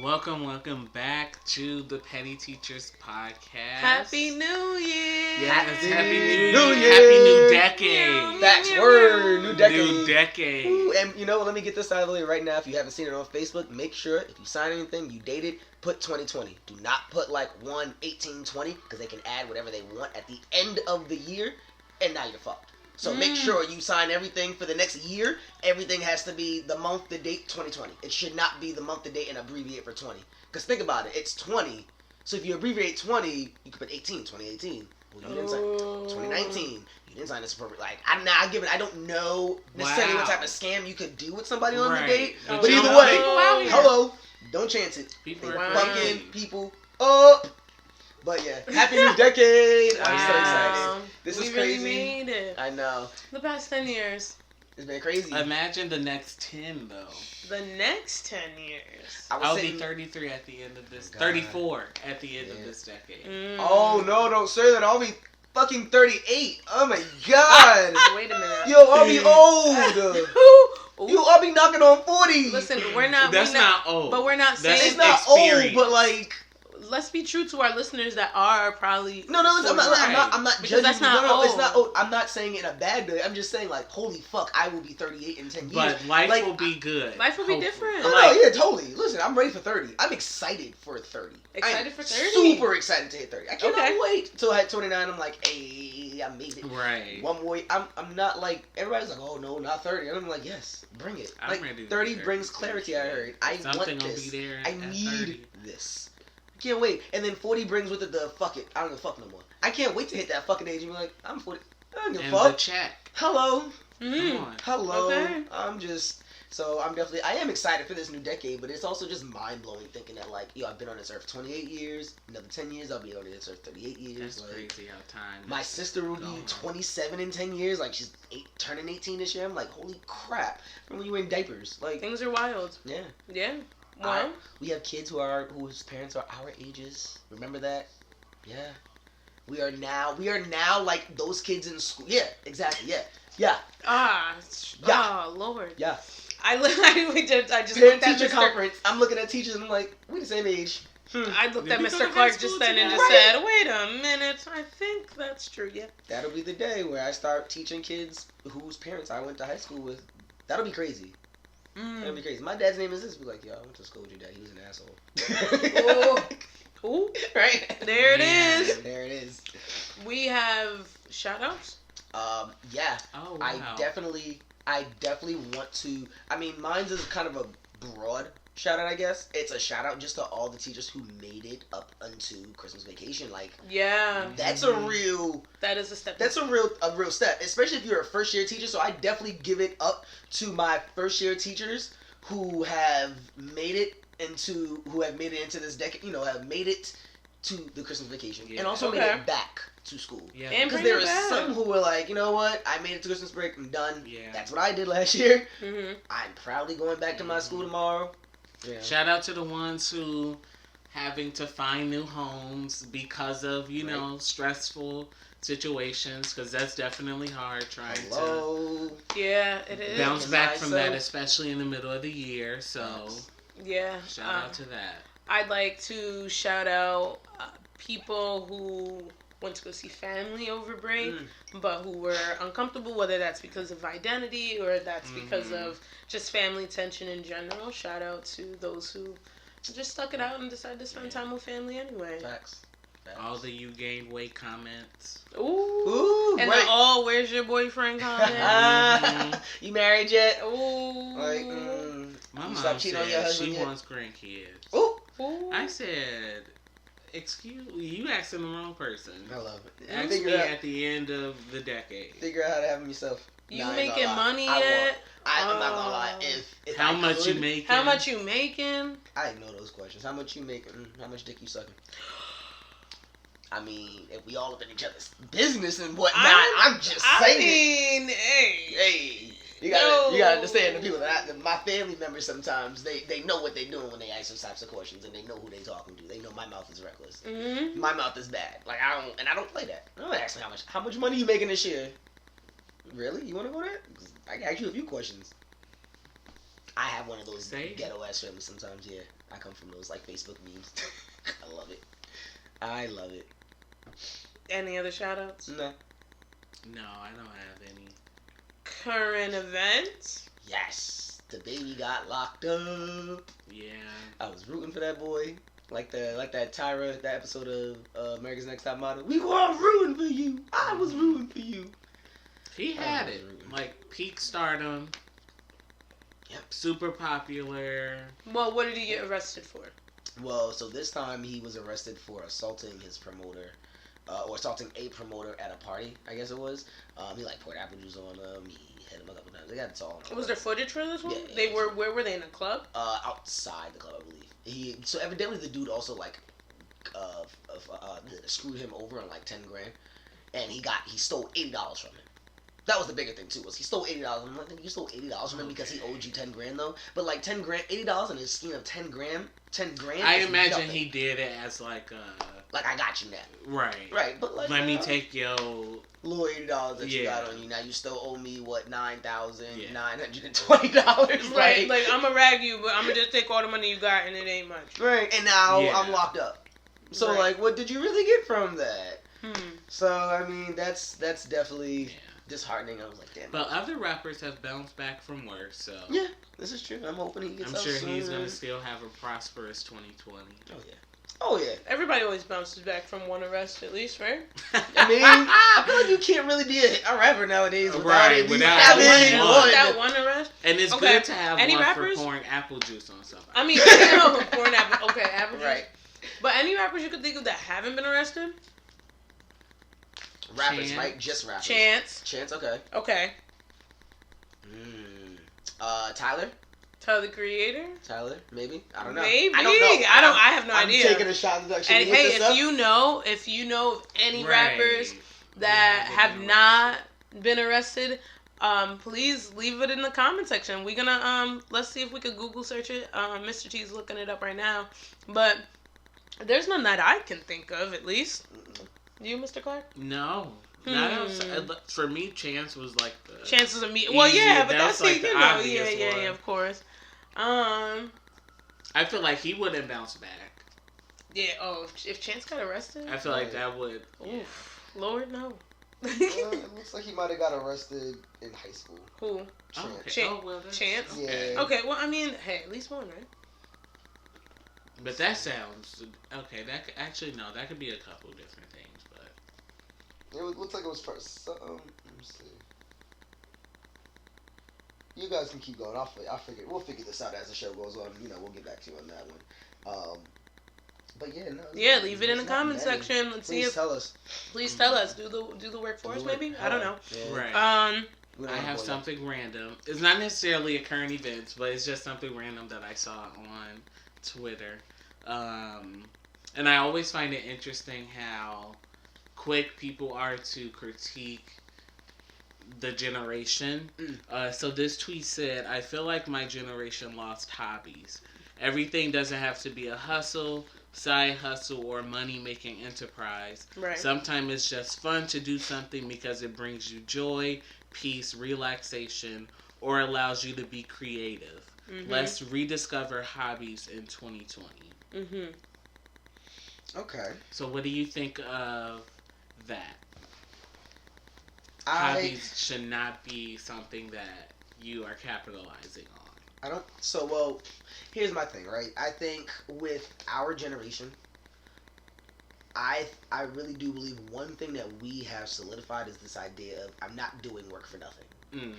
Welcome back to the Petty Teachers Podcast. Happy New Year! Yes, Happy New New Year! Year! Happy New Decade! Facts word! New decade. New decade. Ooh, and you know what? Let me get this out of the way right now. If you haven't seen it on Facebook, make sure if you sign anything, you date it, put 2020. Do not put like 1/18/20 because they can add whatever they want at the end of the year, and now you're fucked. So make sure you sign everything for the next year. Everything has to be the month, the date, 2020. It should not be the month, the date, and abbreviate for 20. Because think about it, it's 20. So if you abbreviate 20, you could put 18, 2018. Well, you didn't sign 2019. You didn't sign this appropriate. Like, I don't know necessarily what type of scam you could do with somebody on the date. But either way, hello, don't chance it. People are are fucking people up. But yeah, happy new decade! I'm so excited. This is crazy. We really made it. I know. The past 10 years. It's been crazy. Imagine the next 10 though. The next 10 years. I'll be 33 at the end of this. 34 at the end of this decade. Oh no! Don't say that. I'll be fucking 38. Oh my god! Wait a minute. Yo, I'll be old. Yo, I'll be knocking on 40. Listen, we're not. That's not old. But we're not saying it's not old, but like. Let's be true to our listeners that are probably No, I'm not judging. That's not no, old. It's not old. I'm not saying it in a bad way. I'm just saying like, holy fuck, I will be 38 in 10 years. But life will be good. Life will be different. No, yeah, totally. Listen, I'm ready for 30. I'm excited for 30. Excited for 30? Super excited to hit 30. I cannot wait till I hit 29. I'm like, hey, I made it. Right. One more. I'm not like everybody's like, oh no, not 30. And I'm like, yes, bring it. I'm like ready to 30 brings clarity. I heard. I Something want this. Will be there I at need 30. this. Can't wait. And then 40 brings with it the fuck it. I don't give a fuck no more. I can't wait to hit that fucking age and be like, I'm 40. I don't give a fuck. And the check. Hello. Come on. Hello. Okay. I am excited for this new decade, but it's also just mind blowing thinking that like, yo, I've been on this earth 28 years, another 10 years, I'll be on this earth 38 years. That's like, crazy how time. My sister will be 27 in 10 years, like she's turning 18 this year. I'm like, holy crap. From when you were in diapers. Like, things are wild. Yeah. Yeah. Well, we have kids whose parents are our ages. Remember that? Yeah. We are now like those kids in school. Yeah, exactly. Yeah. Oh Lord. Yeah. I just Parent looked at teacher Mr. conference. I'm looking at teachers and I'm like, we the same age. I looked at Did we go Mr. to Clark high just school then and together? just said, "Wait a minute, I think that's true." Yeah. That'll be the day where I start teaching kids whose parents I went to high school with. That'll be crazy. That'll be crazy. My dad's name is this. Be like, yo, I went to school with your dad. He was an asshole. Ooh. Right? There it is. There it is. We have shout outs. Yeah. Oh, wow. I definitely want to. I mean, mine's is kind of a broad shout out, I guess. It's a shout out just to all the teachers who made it up unto Christmas vacation. Like, yeah, that's a real. That is a step. That's a real step, especially if you're a first year teacher. So I definitely give it up to my first year teachers who have made it into this decade. You know, have made it to the Christmas vacation and also made it back to school. Yeah. Because there are some who were like, you know what, I made it to Christmas break, I'm done. Yeah. That's what I did last year. Mm-hmm. I'm proudly going back to my school tomorrow. Yeah. Shout out to the ones who having to find new homes because of, you know, stressful situations, because that's definitely hard trying to yeah, it is. bounce back from that, especially in the middle of the year. So yeah, shout out to that. I'd like to shout out people who went to go see family over break, but who were uncomfortable, whether that's because of identity or that's because of just family tension in general. Shout out to those who just stuck it out and decided to spend time with family anyway. Facts. All the "you gained weight" comments. Ooh. And the "where's your boyfriend" comment. You married yet? Ooh. Like, my you mom stop cheating on your said husband she yet? wants grandkids. Ooh. I said, excuse me, you asking the wrong person. I love it. Ask me at the end of the decade. Figure out how to have them yourself. You making money yet? I'm not gonna lie. If how I much could, you making? How much you making? I ignore those questions. How much you making? How much dick you sucking? I mean, if we all up in each other's business and whatnot, I'm just saying. I mean, hey. You gotta understand the people my family members sometimes they know what they're doing when they ask those types of questions and they know who they talking to. They know my mouth is reckless. Mm-hmm. My mouth is bad. Like I don't play that. I don't ask me how much money you making this year. Really? You want to go there? I can ask you a few questions. I have one of those Same. ghetto ass families sometimes. Yeah, I come from those like Facebook memes. I love it. I love it. Any other shout outs? No. No, I don't have any. Current events? Yes, the baby got locked up. Yeah. I was rooting for that boy. Like that Tyra, that episode of America's Next Top Model. We were all rooting for you. I was rooting for you. He had it. Like, peak stardom. Yep. Super popular. Well, what did he get arrested for? Well, so this time he was arrested for assaulting his promoter. Or assaulting a promoter at a party, I guess it was. He like poured apple juice on him. He hit him a couple times. They got it all. Was there footage for this one? Yeah, Where were they, in a club? Outside the club, I believe. So evidently the dude also like screwed him over on like 10 grand, and he stole $80 from him. That was the bigger thing too. Was he stole $80? I'm like, you stole $80 from him because he owed you 10 grand though. But like 10 grand, $80 in his scheme of 10 grand. I imagine he did it as like I got you now. Right. But like, let me take your little $80 that you got on you. Now you still owe me what, $9,920. Right. Like I'm gonna rag you, but I'm gonna just take all the money you got, and it ain't much. Right. And now I'm locked up. So like, what did you really get from that? So I mean, that's definitely disheartening. I was like, damn. But other rappers have bounced back from worse, so yeah, this is true. I'm hoping he gets. I'm sure he's gonna still have a prosperous 2020. Oh yeah. Everybody always bounces back from one arrest at least, right? I mean, I feel like you can't really be a rapper nowadays without it. Without one arrest. And it's good to have any one rappers? for pouring apple juice on something. I mean, pouring apple. Okay, apple juice. Right. But any rappers you could think of that haven't been arrested? Rappers, Chance. Right? Just rappers. Chance. Okay. Tyler, the Creator. Tyler, maybe. I don't know. Maybe. I don't know. I have no idea. I'm taking a shot to actually look this up. if you know of any rappers that have not been arrested, please leave it in the comment section. We're gonna let's see if we could Google search it. Mr. T's looking it up right now, but there's none that I can think of, at least. You, Mr. Clark? No. Not for me, Chance was like the... Chance was immediate. Well, yeah, but that's like you know, yeah, of course. I feel like he wouldn't bounce back. Yeah. Oh, if Chance got arrested, I feel like that would. Oof, Lord, no. It looks like he might have got arrested in high school. Who? Chance. Chance. Okay. Yeah. Okay. Well, I mean, hey, at least one, right? But that sounds okay. That could, actually no, that could be a couple different things, but it looks like it was first. Let me see. You guys can keep going. We'll figure this out as the show goes on. You know, we'll get back to you on that one. But yeah, no. Yeah, leave it in the comment section. Let's see if. Please tell us. Do the work for us, maybe. I don't know. Yeah. Right. I have something random. It's not necessarily a current event, but it's just something random that I saw on Twitter. And I always find it interesting how quick people are to critique the generation. So this tweet said, I feel like my generation lost hobbies. Everything doesn't have to be a hustle, side hustle, or money-making enterprise. Right. Sometimes it's just fun to do something because it brings you joy, peace, relaxation, or allows you to be creative. Mm-hmm. Let's rediscover hobbies in 2020. Mm-hmm. Okay. So what do you think of that? Hobbies should not be something that you are capitalizing on. Well, here's my thing, right? I think with our generation, I really do believe one thing that we have solidified is this idea of I'm not doing work for nothing. Mm.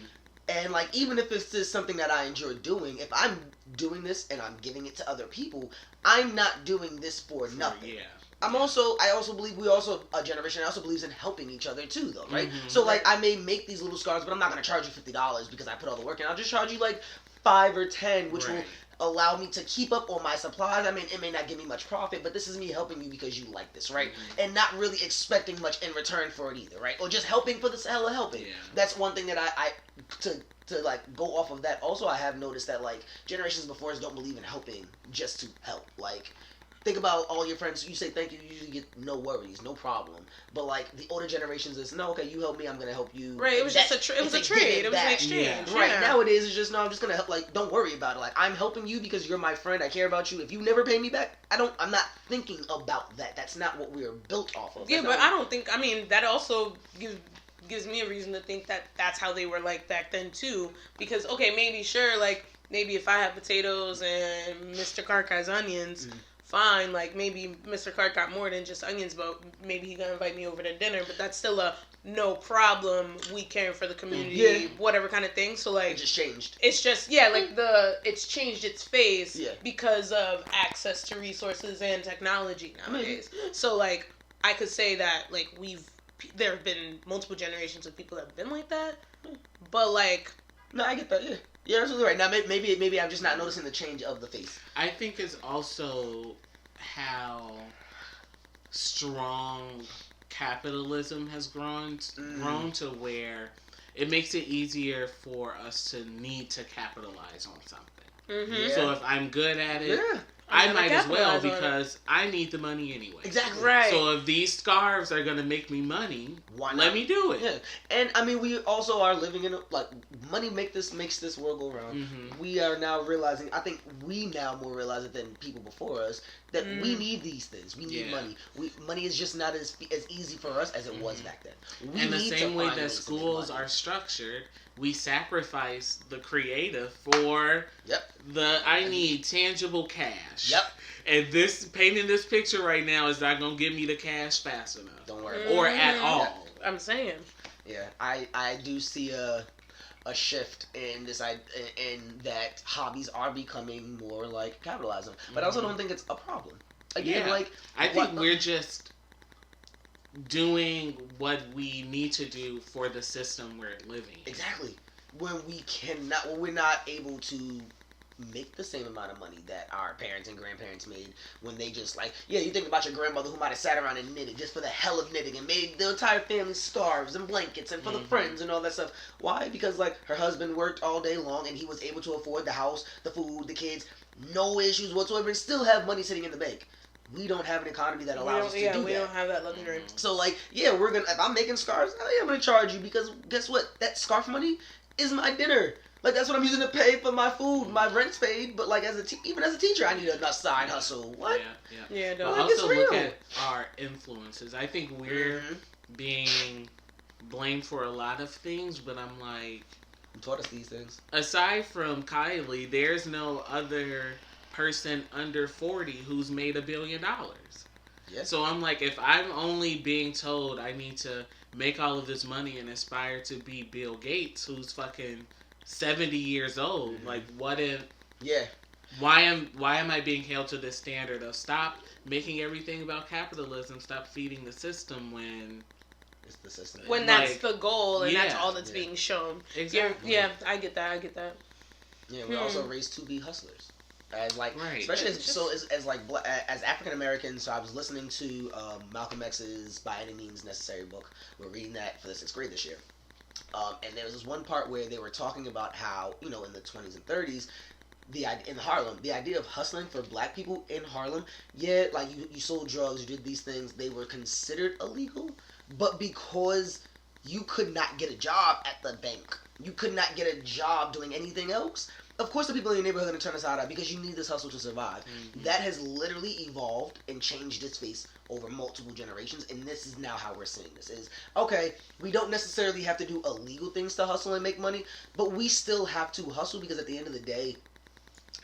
And like, even if it's just something that I enjoy doing, if I'm doing this and I'm giving it to other people, I'm not doing this for nothing. Yeah. I also believe a generation that also believes in helping each other too, though, right? Mm-hmm. So like, I may make these little scarves, but I'm not gonna charge you $50 because I put all the work in. I'll just charge you like 5 or 10, which will allow me to keep up on my supplies. I mean, it may not give me much profit, but this is me helping you because you like this, right? Mm-hmm. And not really expecting much in return for it either, right? Or just helping for the hell of helping. Yeah. That's one thing that I to like go off of that. Also, I have noticed that like generations before us don't believe in helping just to help. Like, think about all your friends. You say thank you, you usually get no worries, no problem. But like the older generations is no, okay, you help me, I'm gonna help you. Right. It was just it was a trade. It was an exchange. Yeah. Right. Nowadays it's just no, I'm just gonna help. Like, don't worry about it. Like, I'm helping you because you're my friend. I care about you. If you never pay me back, I'm not thinking about that. That's not what we are built off of. Yeah, but I don't think. I mean, that also gives me a reason to think that that's how they were like back then too. Because okay, maybe sure, like maybe if I have potatoes and Mr. Clark has onions. Fine, like maybe Mr. Clark got more than just onions, but maybe he gonna invite me over to dinner. But that's still a no problem. We caring for the community, whatever kind of thing. So like, it just changed. It's just like it's changed its face because of access to resources and technology nowadays. So like, I could say that like there have been multiple generations of people that have been like that, but like, no, I get that. Yeah. You're absolutely right. Now, maybe I'm just not noticing the change of the face. I think it's also how strong capitalism has grown to where it makes it easier for us to need to capitalize on something. Yeah. So if I'm good at it, I might as well because I need the money anyway. Exactly. Right. So if these scarves are going to make me money, let me do it. Yeah. And I mean, we also are living in money makes this world go round. Mm-hmm. We are now realizing, I think we now more realize it than people before us, that we need these things. We need money. Money is just not as easy for us as it was back then. And the same way that schools are structured, we sacrifice the creative for I need tangible cash. Yep. And painting this picture right now is not going to give me the cash fast enough. Don't worry. Or at all. Yeah. I'm saying. Yeah, I do see a shift in this in that hobbies are becoming more like capitalism. But I also don't think it's a problem. Again, I think we're just doing what we need to do for the system we're living in. Exactly. When we're not able to make the same amount of money that our parents and grandparents made when they just you think about your grandmother who might have sat around and knitted just for the hell of knitting and made the entire family scarves and blankets and for the friends and all that stuff. Why? Because her husband worked all day long and he was able to afford the house, the food, the kids, no issues whatsoever, and still have money sitting in the bank. We don't have an economy that allows us to do that. We don't have that luxury. So we're gonna, if I'm making scarves, I'm gonna charge you because guess what? That scarf money is my dinner. That's what I'm using to pay for my food. My rent's paid, but even as a teacher, I need a side hustle. What? Yeah. But also look at our influences. I think we're being blamed for a lot of things, but I'm like, you taught us these things. Aside from Kylie, there's no other person under 40 who's made $1 billion. Yeah. So I'm like, if I'm only being told I need to make all of this money and aspire to be Bill Gates, who's fucking 70 years old, what if? Yeah. Why am I being held to this standard of stop making everything about capitalism, stop feeding the system when it's the system. When that's the goal and that's all that's being shown. Exactly. I get that. Yeah, we're also raised to be hustlers. Especially as African Americans. So I was listening to Malcolm X's By Any Means Necessary book. We're reading that for the 6th grade this year. And there was this one part where they were talking about how, in the 20s and 30s, in Harlem, the idea of hustling for black people in Harlem, you sold drugs, you did these things, they were considered illegal, but because you could not get a job at the bank, you could not get a job doing anything else, of course the people in your neighborhood are going to turn us out because you need this hustle to survive. Mm-hmm. That has literally evolved and changed its face over multiple generations, and this is now how we're seeing this. Is, okay, we don't necessarily have to do illegal things to hustle and make money, but we still have to hustle because at the end of the day,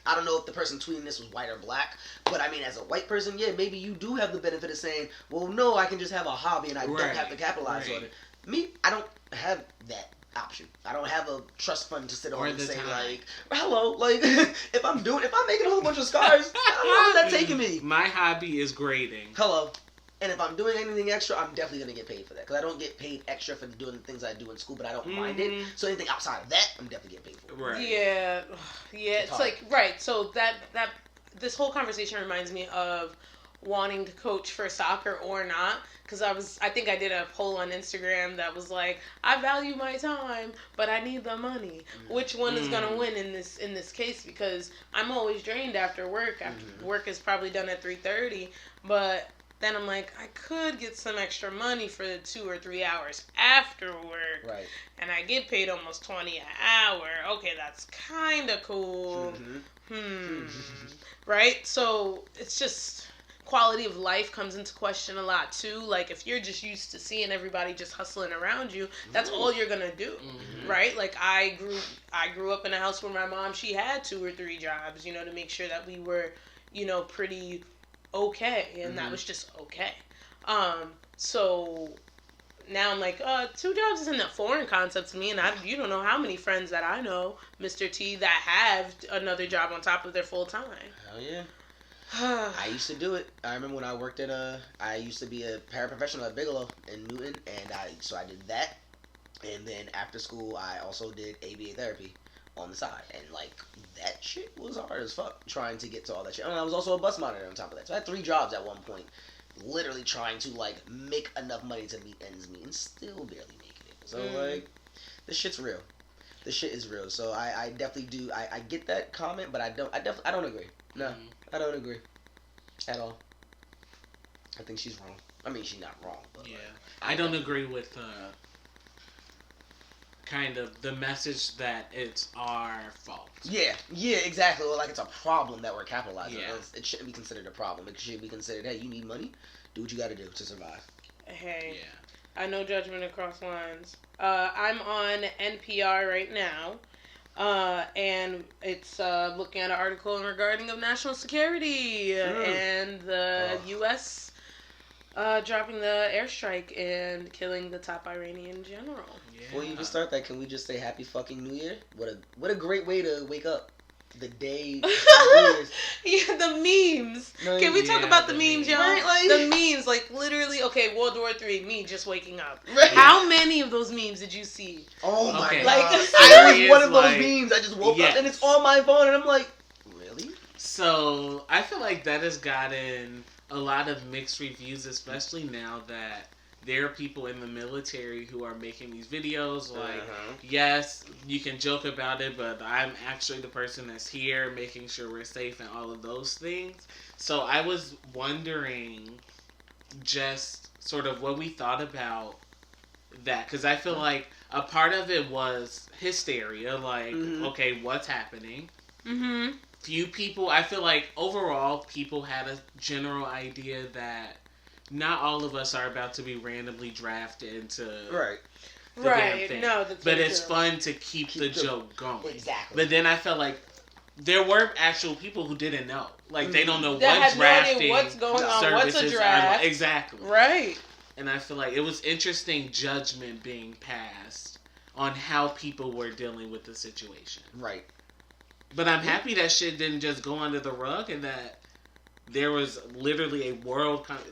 I don't know if the person tweeting this was white or black, but I mean, as a white person, maybe you do have the benefit of saying, well, no, I can just have a hobby and I don't have to capitalize on it. Me, I don't have that option. I don't have a trust fund to sit on and say hello, if I'm making a whole bunch of scars, how long is that taking me? My hobby is grading. Hello. And if I'm doing anything extra, I'm definitely going to get paid for that. Because I don't get paid extra for doing the things I do in school, but I don't mind it. So anything outside of that, I'm definitely getting paid for. Right. Yeah. It's so that this whole conversation reminds me of wanting to coach for soccer or not. Because I think I did a poll on Instagram that was like, I value my time, but I need the money. Which one is gonna win in this case? Because I'm always drained after work. Work is probably done at 3:30, but then I'm like, I could get some extra money for the 2 or 3 hours after work, right? And I get paid almost $20 an hour. Okay, that's kind of cool. Right? So it's just quality of life comes into question a lot too. Like if you're just used to seeing everybody just hustling around you, that's all you're gonna do, right? Like I grew up in a house where my mom, she had 2 or 3 jobs, you know, to make sure that we were, you know, pretty okay, and that was just okay. So now I'm like, 2 jobs isn't a foreign concept to me, and you don't know how many friends that I know, Mr. T, that have another job on top of their full time. Hell yeah. I used to do it. I remember when I worked at I used to be a paraprofessional at Bigelow in Newton, and I did that, and then after school I also did ABA therapy on the side, and like that shit was hard as fuck trying to get to all that shit. I was also a bus monitor on top of that, so I had 3 jobs at one point, literally trying to like make enough money to meet ends meet, and still barely making it. So like, this shit's real. This shit is real. So I definitely do. I get that comment, but I don't agree. No. I don't agree at all. I think she's wrong. I mean, she's not wrong, but yeah, I don't agree with kind of the message that it's our fault. Yeah, exactly. Well, like it's a problem that we're capitalizing. Yeah. It shouldn't be considered a problem. It should be considered, hey, you need money, do what you got to do to survive. Hey, yeah. I know judgment across lines. I'm on NPR right now. And it's looking at an article regarding of national security and the U.S. Dropping the airstrike and killing the top Iranian general. Yeah. Before you even start that, can we just say Happy fucking New Year? What a great way to wake up. The day. Yeah, the memes. Can we talk about the memes, y'all? Right, like, the memes, like literally. Okay, World War III. Me just waking up. Right. How many of those memes did you see? Oh my god! Like I was one of those memes. I just woke up and it's on my phone, and I'm like, really? So I feel like that has gotten a lot of mixed reviews, especially now that there are people in the military who are making these videos like, yes, you can joke about it, but I'm actually the person that's here making sure we're safe and all of those things. So I was wondering just sort of what we thought about that, because I feel like a part of it was hysteria, like, okay, what's happening? Few people, I feel like overall people had a general idea that not all of us are about to be randomly drafted into the damn thing. No, but it's fun to keep the joke going. Exactly. But then I felt like there were actual people who didn't know. Like they don't know that what drafting no idea what's going on, what's a draft. Exactly. Right. And I feel like it was interesting judgment being passed on how people were dealing with the situation. Right. But I'm happy that shit didn't just go under the rug and that there was literally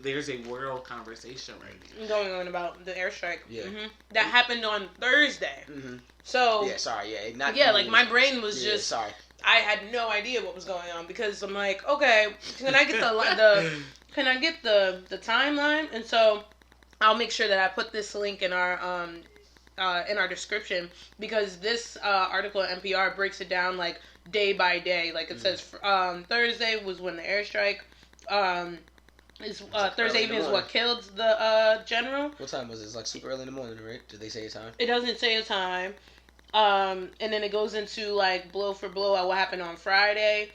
there's a world conversation right now going on about the airstrike. Yeah, that happened on Thursday. So like my brain was just sorry. I had no idea what was going on because I'm like, okay, can I get the timeline? And so I'll make sure that I put this link in our description because this article at NPR breaks it down like day by day. Like it says Thursday was when the airstrike Thursday evening is what killed the general. What time was it? It's like super early in the morning, right? Did they say a time? It doesn't say a time. And then it goes into like blow for blow at what happened on Friday,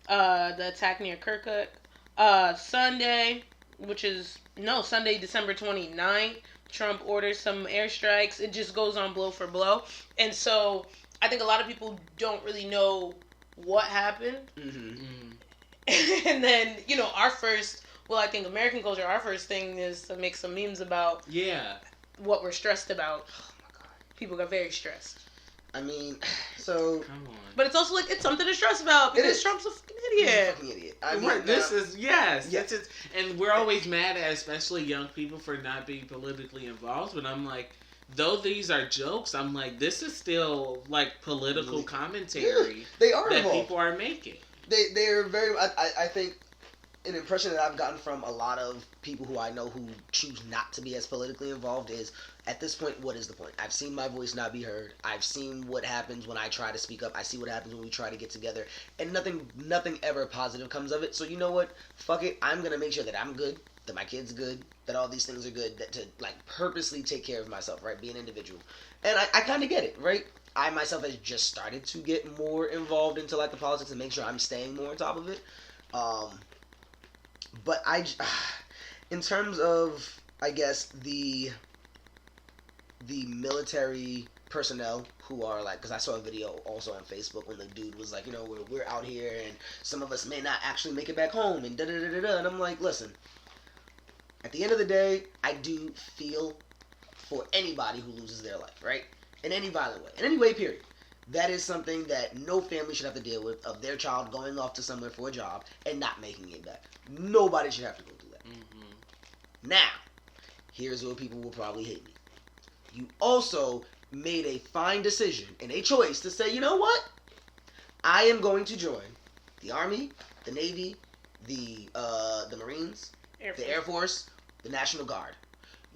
the attack near Kirkuk. Sunday, Sunday, December 29th, Trump orders some airstrikes. It just goes on blow for blow. And so I think a lot of people don't really know what happened. And then, I think American culture, our first thing is to make some memes about what we're stressed about. Oh my god. People got very stressed. I mean, so... Come on. But it's also like, it's something to stress about because Trump's a fucking idiot. He's a fucking idiot. I mean, this is, yes. And we're always mad at especially young people for not being politically involved, but I'm like, though these are jokes, I'm like, this is still like political commentary they are that involved. People are making. They're very... I think an impression that I've gotten from a lot of people who I know who choose not to be as politically involved is, at this point, what is the point? I've seen my voice not be heard. I've seen what happens when I try to speak up. I see what happens when we try to get together. And nothing ever positive comes of it. So you know what? Fuck it. I'm going to make sure that I'm good, that my kid's good, that all these things are good, that to like purposely take care of myself, right? Be an individual. And I kind of get it, right? I myself has just started to get more involved into like the politics and make sure I'm staying more on top of it. But in terms of, I guess, the military personnel who are like, because I saw a video also on Facebook when the dude was like, you know, we're out here and some of us may not actually make it back home and da-da-da-da-da. And I'm like, listen, at the end of the day, I do feel for anybody who loses their life, right? In any violent way. In any way, period. That is something that no family should have to deal with, of their child going off to somewhere for a job and not making it back. Nobody should have to go through that. Mm-hmm. Now, here's where people will probably hate me. You also made a fine decision and a choice to say, you know what? I am going to join the Army, the Navy, the Marines, the Air Force, the National Guard.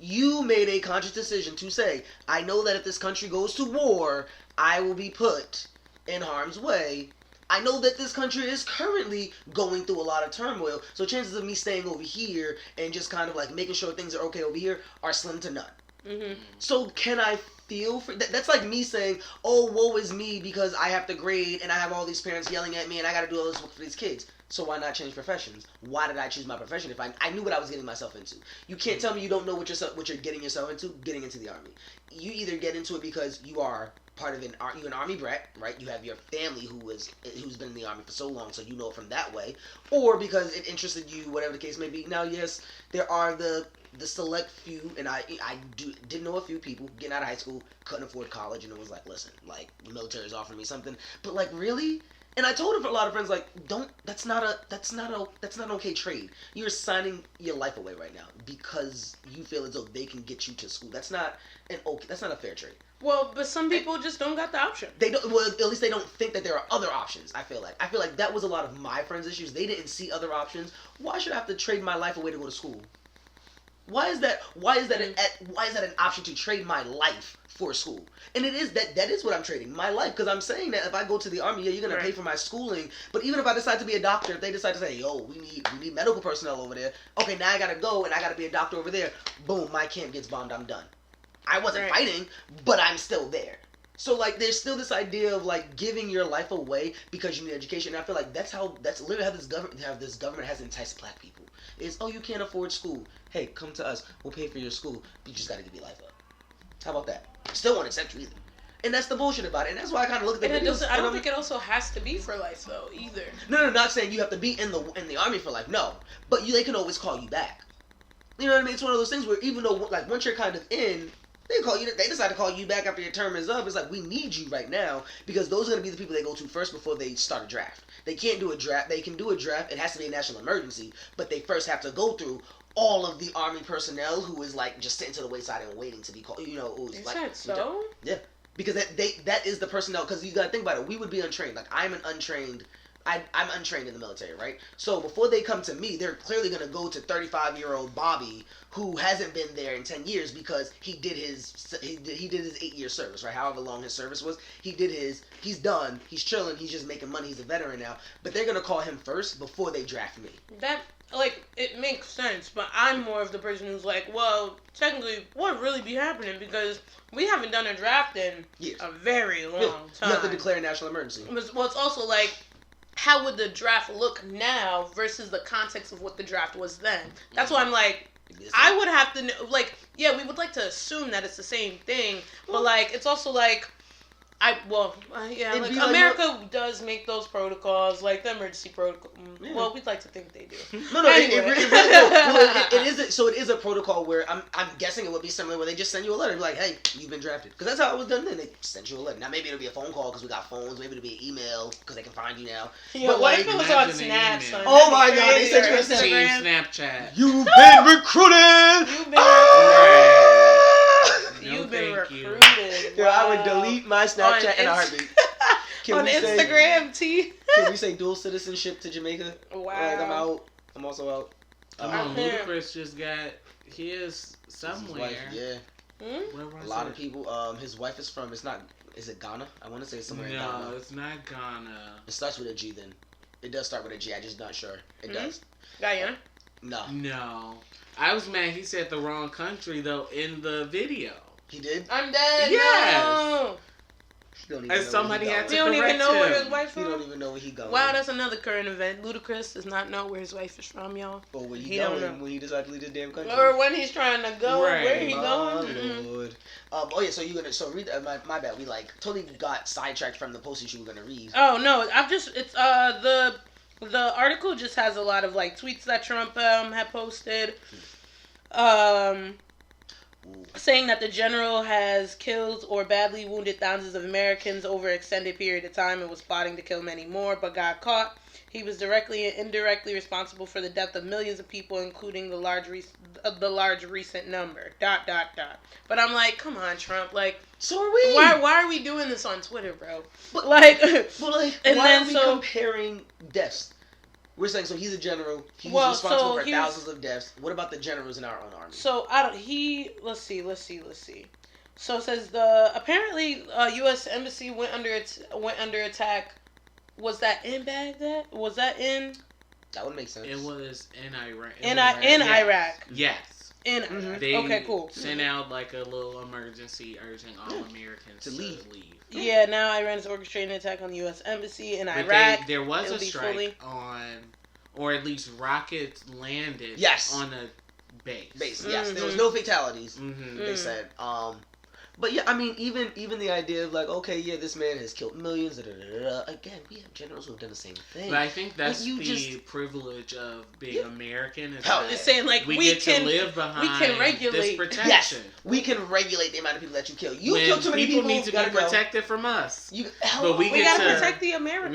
You made a conscious decision to say, I know that if this country goes to war, I will be put in harm's way. I know that this country is currently going through a lot of turmoil, so chances of me staying over here and just kind of like making sure things are okay over here are slim to none. Mm-hmm. So can I feel for that's like me saying, oh, woe is me because I have to grade and I have all these parents yelling at me and I got to do all this work for these kids. So why not change professions? Why did I choose my profession if I knew what I was getting myself into? You can't tell me you don't know what you're getting yourself into. Getting into the Army, you either get into it because you are part of you're an Army brat, right? You have your family who's been in the Army for so long, so you know it from that way, or because it interested you, whatever the case may be. Now, yes, there are the select few, and I did know a few people getting out of high school, couldn't afford college, and it was like, listen, like the military is offering me something, but like really. And I told a lot of friends, like, that's not an okay trade. You're signing your life away right now because you feel as though they can get you to school. That's not a fair trade. Well, but some people just don't got the option. They don't. Well, at least they don't think that there are other options. I feel like that was a lot of my friends' issues. They didn't see other options. Why should I have to trade my life away to go to school? Why is that an option to trade my life for school? And it is that is what I'm trading, my life, because I'm saying that if I go to the Army, yeah, you're gonna pay for my schooling. But even if I decide to be a doctor, if they decide to say, yo, we need medical personnel over there, okay, now I gotta go and I gotta be a doctor over there. Boom, my camp gets bombed. I'm done. I wasn't fighting, but I'm still there. So like, there's still this idea of like giving your life away because you need education. And I feel like that's literally how this government has enticed black people. Is, oh, you can't afford school. Hey, come to us. We'll pay for your school. You just gotta give your life up. How about that? Still won't accept you either. And that's the bullshit about it. And that's why I kind of look at the videos. I don't think it also has to be for life though either. No, not saying you have to be in the Army for life. No, but they can always call you back. You know what I mean? It's one of those things where even though like once you're kind of in, they decide to call you back after your term is up. It's like, we need you right now because those are going to be the people they go to first before they start a draft. They can't do a draft. They can do a draft. It has to be a national emergency, but they first have to go through all of the Army personnel who is like just sitting to the wayside and waiting to be called. You know, who's is like, that so? Yeah, because that is the personnel. Because you got to think about it. We would be untrained. Like I'm untrained in the military, right? So before they come to me, they're clearly going to go to 35-year-old Bobby who hasn't been there in 10 years because he did his 8-year service, right? However long his service was, he's done, he's chilling, he's just making money, he's a veteran now. But they're going to call him first before they draft me. That, like, it makes sense, but I'm more of the person who's like, well, technically, what really be happening? Because we haven't done a draft in a very long time. You have to declare a national emergency. Well, it's also like, how would the draft look now versus the context of what the draft was then? That's why I'm like, I would have to know, like, yeah, we would like to assume that it's the same thing, but like, it's also like, America does make those protocols, like the emergency protocol. Yeah. Well, we'd like to think they do. No, anyway. it is a protocol where I'm guessing it would be similar where they just send you a letter, like, hey, you've been drafted. Because that's how it was done then. They sent you a letter. Now maybe it'll be a phone call because we got phones. Maybe it'll be an email because they can find you now. Yeah, but what if it was on Snap? Oh my God, they sent you a Snapchat. You've been recruited. You've been recruited. Wow. I would delete my Snapchat in a heartbeat. On Instagram, T. Can we say dual citizenship to Jamaica? Wow. Like, I'm out. I'm also out. Ludacris just got his somewhere. His wife, yeah. Hmm? A lot of people. His wife is from. It's not. Is it Ghana? I want to say it's somewhere in Ghana. No, it's not Ghana. It starts with a G. Then it does start with a G. I'm just not sure. It does. Guyana? No. No. I was mad he said the wrong country though in the video. He did. I'm dead. Yes. No. And somebody had to He don't even correct know where his him. wife's He from. don't even know where he going. Wow, that's another current event. Ludacris does not know where his wife is from, y'all. Or where He he don't going know. when he decides to leave this damn country. Or when he's trying to go, Right. where he My going? Mm-mm. Lord. Oh yeah, so you gonna read my bad. We like totally got sidetracked from the post you were gonna read. Oh no, it's the article just has a lot of like tweets that Trump had posted. Saying that the general has killed or badly wounded thousands of Americans over an extended period of time and was plotting to kill many more, but got caught. He was directly and indirectly responsible for the death of millions of people, including the large recent number. ... But I'm like, come on, Trump. Like, so are we? Why are we doing this on Twitter, bro? But, like, and why are we comparing deaths? We're saying so he's a general. He's responsible for thousands of deaths. What about the generals in our own army? So let's see. So it says apparently U.S. embassy went under attack. Was that in Baghdad? Was that in? That would make sense. It was in Iraq. In Iraq. Yes. They okay, cool. Sent out like a little emergency urging all Americans to leave. Yeah, now Iran is orchestrating an attack on the U.S. embassy in Iraq. There was a strike on, or at least rockets landed on a base. Yes, there was no fatalities. Mm-hmm. They said. But yeah, I mean, even the idea of like, okay, yeah, this man has killed millions. Again, we have generals who have done the same thing. But I think that's the privilege of being American. Is it's saying like we get to live behind this protection. Yes, we can regulate the amount of people that you kill. You kill too many people. Need to be protected from us. But we gotta protect the Americans.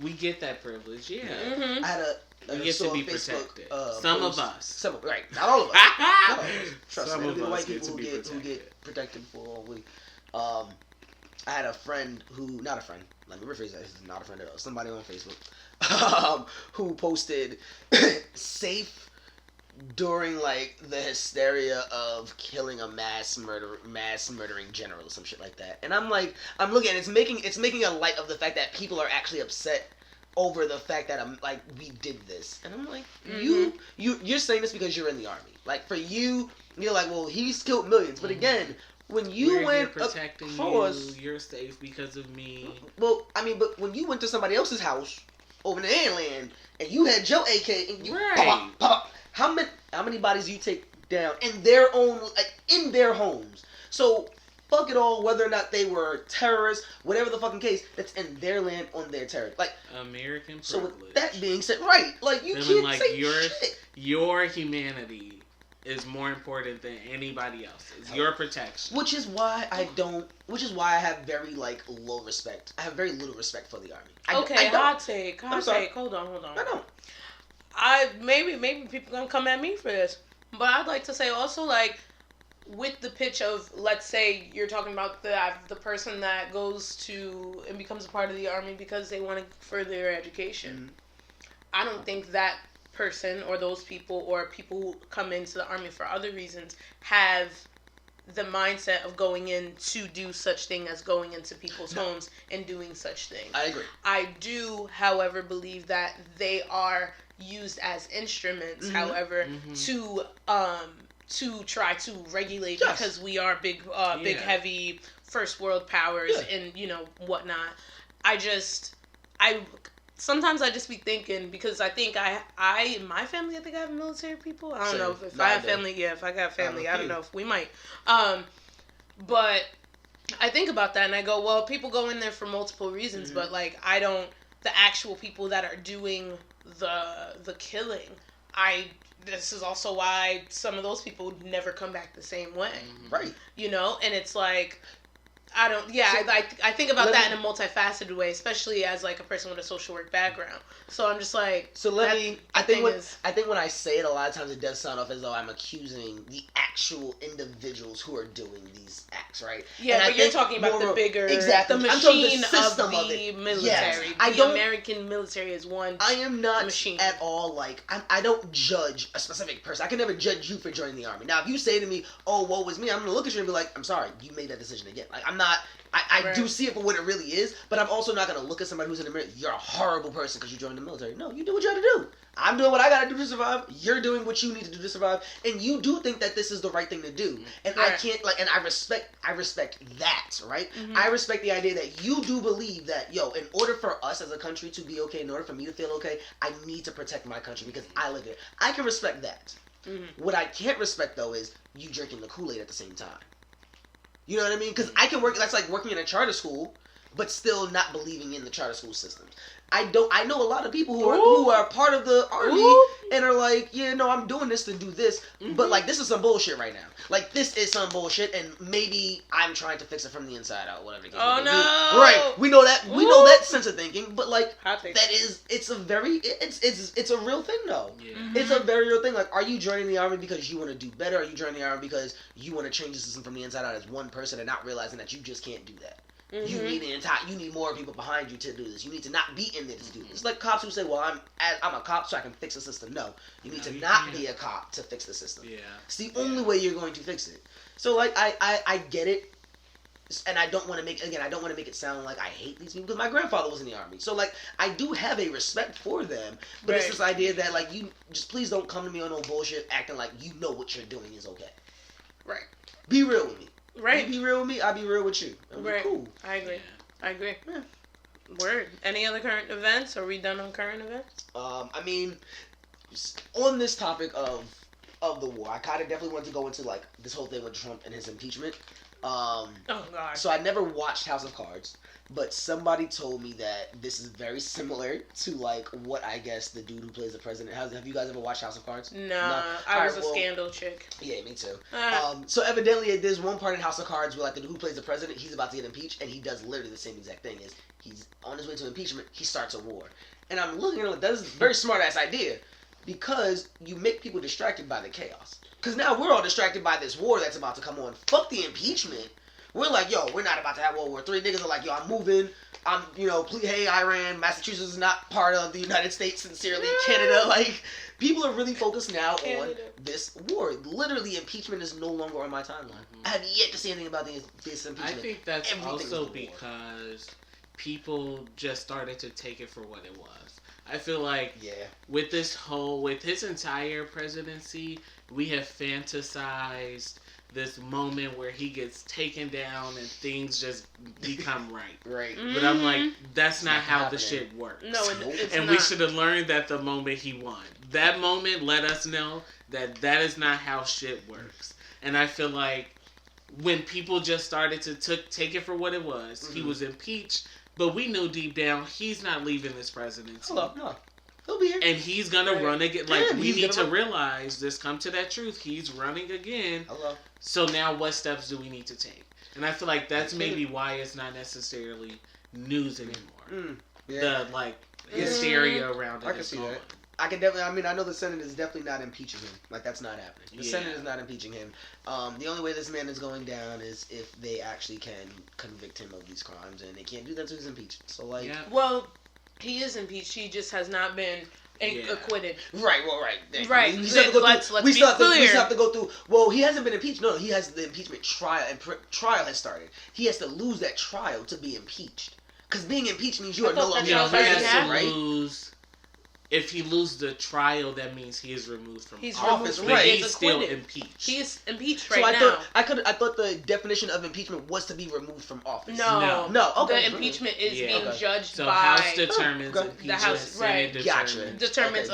We get that privilege. Yeah. Mm-hmm. I had we get to be protected. Some of us. Right. Not all of us. Not all of us. Trust some me. of The us white get people to who get protected for all week. I had a friend not a friend. Let me rephrase that. This is not a friend at all. Somebody on Facebook who posted safe during like the hysteria of killing a mass murdering general or some shit like that. And I'm looking at it, it's making a light of the fact that people are actually upset over the fact that we did this. And I'm like, you're saying this because you're in the army. Like for you, you're like, well, he's killed millions. But again, when you went protecting across, you're safe because of me. Well, I mean, but when you went to somebody else's house over in the land and you had your AK and you pop, how many bodies do you take down in their homes? So fuck it all, whether or not they were terrorists, whatever the fucking case, that's in their land on their territory. Like American privilege. So with that being said, right, like you can't like say shit. Your humanity is more important than anybody else's. Your protection. Which is why I have very low respect. I have very little respect for the army. Hot take. Hold on. I don't. Maybe people gonna come at me for this, but I'd like to say also with the pitch of, let's say you're talking about the person that goes to and becomes a part of the army because they want to further their education. Mm-hmm. I don't think that person or those people or people who come into the army for other reasons have the mindset of going in to do such thing as going into people's homes and doing such things. I agree. I do, however, believe that they are used as instruments, however, to try to regulate because we are big, heavy first world powers and whatnot. Sometimes I just be thinking, because I think in my family, I think I have military people. I don't know if I have family. Yeah, if I got family, I don't know if we might. But I think about that and I go, well, people go in there for multiple reasons, but I don't. The actual people that are doing the killing, this is also why some of those people never come back the same way. Right. And it's like, I don't. Yeah, I think about that in a multifaceted way, especially as like a person with a social work background. So I'm just like. So let me. I think when I say it, a lot of times it does sound off as though I'm accusing the actual individuals who are doing these acts, right? Yeah, but you're talking about the bigger, the machine the system of the military. Yes. The American military is one. I am not machine. At all like I don't judge a specific person. I can never judge you for joining the army. Now, if you say to me, "Oh, woe was me," I'm gonna look at you and be like, "I'm sorry, you made that decision again." Like I'm not. I do see it for what it really is, but I'm also not going to look at somebody who's in the mirror. You're a horrible person because you joined the military. No, you do what you got to do. I'm doing what I got to do to survive. You're doing what you need to do to survive, and you do think that this is the right thing to do. And I can't and I respect that, right? Mm-hmm. I respect the idea that you do believe that, in order for us as a country to be okay, in order for me to feel okay, I need to protect my country because I live here. I can respect that. Mm-hmm. What I can't respect though is you drinking the Kool-Aid at the same time. You know what I mean? Because I can work. That's like working in a charter school, but still not believing in the charter school systems. I know a lot of people who are part of the army and are like, yeah, no, I'm doing this to do this, but like this is some bullshit right now. Like this is some bullshit, and maybe I'm trying to fix it from the inside out, whatever. Oh no! Right? We know that. We know that sense of thinking, but like it's a real thing though. Yeah. Mm-hmm. It's a very real thing. Like, are you joining the army because you want to do better? Are you joining the army because you want to change the system from the inside out as one person and not realizing that you just can't do that? Mm-hmm. You need more people behind you to do this. You need to not be in there to do this. It's like cops who say, "Well, I'm a cop, so I can fix the system." No, you need to not be a cop to fix the system. Yeah, it's the only way you're going to fix it. So like, I get it, and I don't want to make it sound like I hate these people because my grandfather was in the army. So like, I do have a respect for them, but it's this idea that like you just please don't come to me on no bullshit acting like you know what you're doing is okay. Right. Be real with me. Right. You be real with me, I'll be real with you. It'll be cool. I agree. Yeah. Word. Any other current events? Are we done on current events? I mean, on this topic of the war, I kind of definitely want to go into like this whole thing with Trump and his impeachment. Oh God. So I never watched House of Cards, but somebody told me that this is very similar to like what I guess the dude who plays the president has. Have you guys ever watched House of Cards? No. I was a Scandal chick. Yeah, me too. So evidently there's one part in House of Cards where like the dude who plays the president, he's about to get impeached, and he does literally the same exact thing. Is he's on his way to impeachment, he starts a war. And I'm looking at it like, that is a very smart ass idea because you make people distracted by the chaos. Because now we're all distracted by this war that's about to come on. Fuck the impeachment. We're like, yo, we're not about to have World War III. Niggas are like, yo, I'm moving. Please, hey, Iran, Massachusetts is not part of the United States, sincerely, Canada. Like, people are really focused now on this war. Literally, impeachment is no longer on my timeline. I have yet to see anything about this impeachment. I think that's also because people just started to take it for what it was. I feel like with his entire presidency, we have fantasized this moment where he gets taken down and things just become right. Right. Mm-hmm. But I'm like, that's not how the shit works. No, it's and not. We should have learned that the moment he won. That moment let us know that is not how shit works. And I feel like when people just started to take it for what it was, he was impeached, but we knew deep down he's not leaving this presidency. No. He'll be here. And he's gonna run again. Like, we need to realize this, come to that truth. He's running again. Hello. So now what steps do we need to take? And I feel like that's maybe why it's not necessarily news anymore. The hysteria around it. I can see that. I can definitely. I know the Senate is definitely not impeaching him. Like, that's not happening. The Senate is not impeaching him. The only way this man is going down is if they actually can convict him of these crimes, and they can't do that until he's impeached. So well, he is impeached. He just has not been acquitted. Right. Well, right. Right. We still have to go through. Well, he hasn't been impeached. No, he has the impeachment trial, and trial has started. He has to lose that trial to be impeached. Because being impeached means you are no longer president, right? If he loses the trial, that means he is removed from office. Right. He's still impeached. He's impeached now. I thought the definition of impeachment was to be removed from office. No. Okay. The impeachment is being judged by... House determines impeachment. The House, Senate determines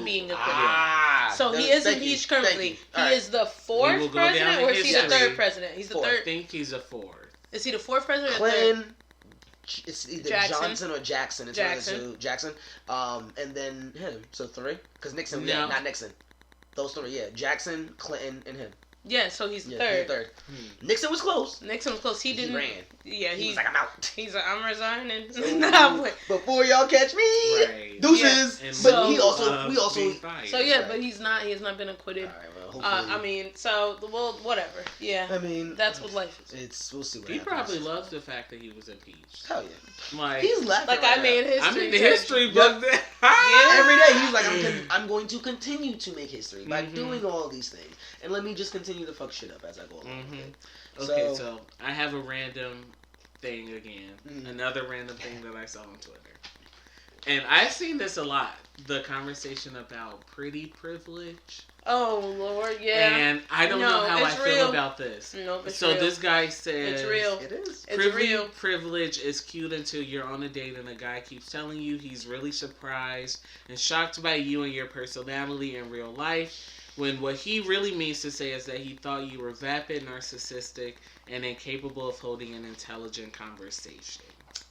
being acquitted. So he is impeached currently. He is the fourth president, or is he the third president? He's the third. I think he's a fourth. Is he the fourth president? Clinton. It's either Johnson or Jackson. It's one of the two. Jackson. And then him. So 3. Because Nixon, not Nixon. Those 3, Jackson, Clinton, and him. Yeah, so he's Yeah, third. he's third. Nixon was close. Nixon was close. He didn't. ran. Yeah, He was like, I'm out. He's like, I'm resigning. So, before y'all catch me, right. deuces. Yeah. But So, we also. So yeah, but he has not been acquitted. All right, well, I mean, so whatever. Yeah. I mean, that's what life is. We'll see what he happens. probably loves the fact that he was impeached. Hell yeah. Like He's laughing. Like right I made history. I mean, the history book. Yeah. Every day he's like, I'm going to continue to make history by doing all these things, and let me just continue to fuck shit up as I go along. Okay, so I have a random thing again. Another random thing that I saw on Twitter. And I've seen this a lot. The conversation about pretty privilege. Oh, Lord, yeah. And I don't know how I feel about this. No, it's so real. this guy says... It's real. It is. It's real. Privilege is cute until you're on a date and a guy keeps telling you he's really surprised and shocked by you and your personality in real life. When what he really means to say is that he thought you were vapid, narcissistic, and incapable of holding an intelligent conversation.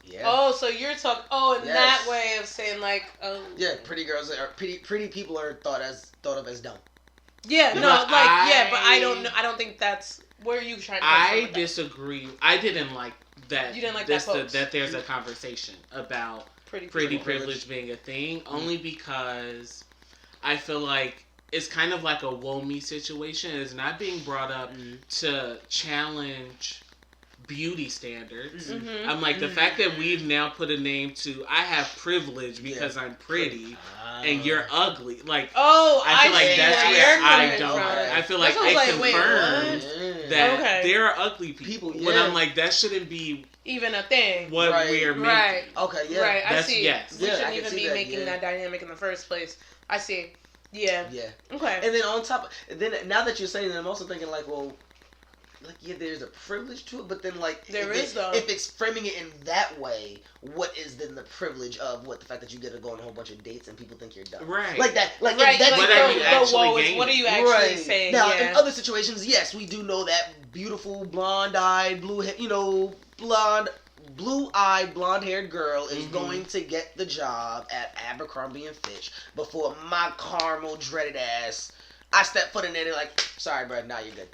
Yeah. Oh, so you're talking. Oh, in that way of saying like, oh. Yeah, pretty girls are pretty people are thought of as dumb. Yeah, no, but but I don't know. I don't think that's where you trying to. I disagree. I didn't like that. You didn't like that post. That there's a conversation about pretty privilege being a thing, only because I feel like it's kind of like a woe me situation. It's not being brought up to challenge beauty standards. I'm like, the fact that we've now put a name to I have privilege because I'm pretty and you're ugly. Like, I feel like that's where I don't. I feel like it confirms that there are ugly people. But I'm like, that shouldn't be even a thing. What we're making. Right. Okay, yeah. Right, I that's see. Yes. We shouldn't even be making that dynamic in the first place. I see. Yeah. Yeah. Okay. And then on top, now that you're saying that, I'm also thinking like, well, there's a privilege to it, but then if it's framing it in that way, what is then the privilege of the fact that you get to go on a whole bunch of dates and people think you're dumb, right? Like that, right? What are you actually saying? Now, in other situations, yes, we do know that beautiful blonde-eyed, blue-eyed, blonde-haired girl is going to get the job at Abercrombie and Fitch before my caramel dreaded ass. I step foot in there and they're like, sorry, bro, now you're good.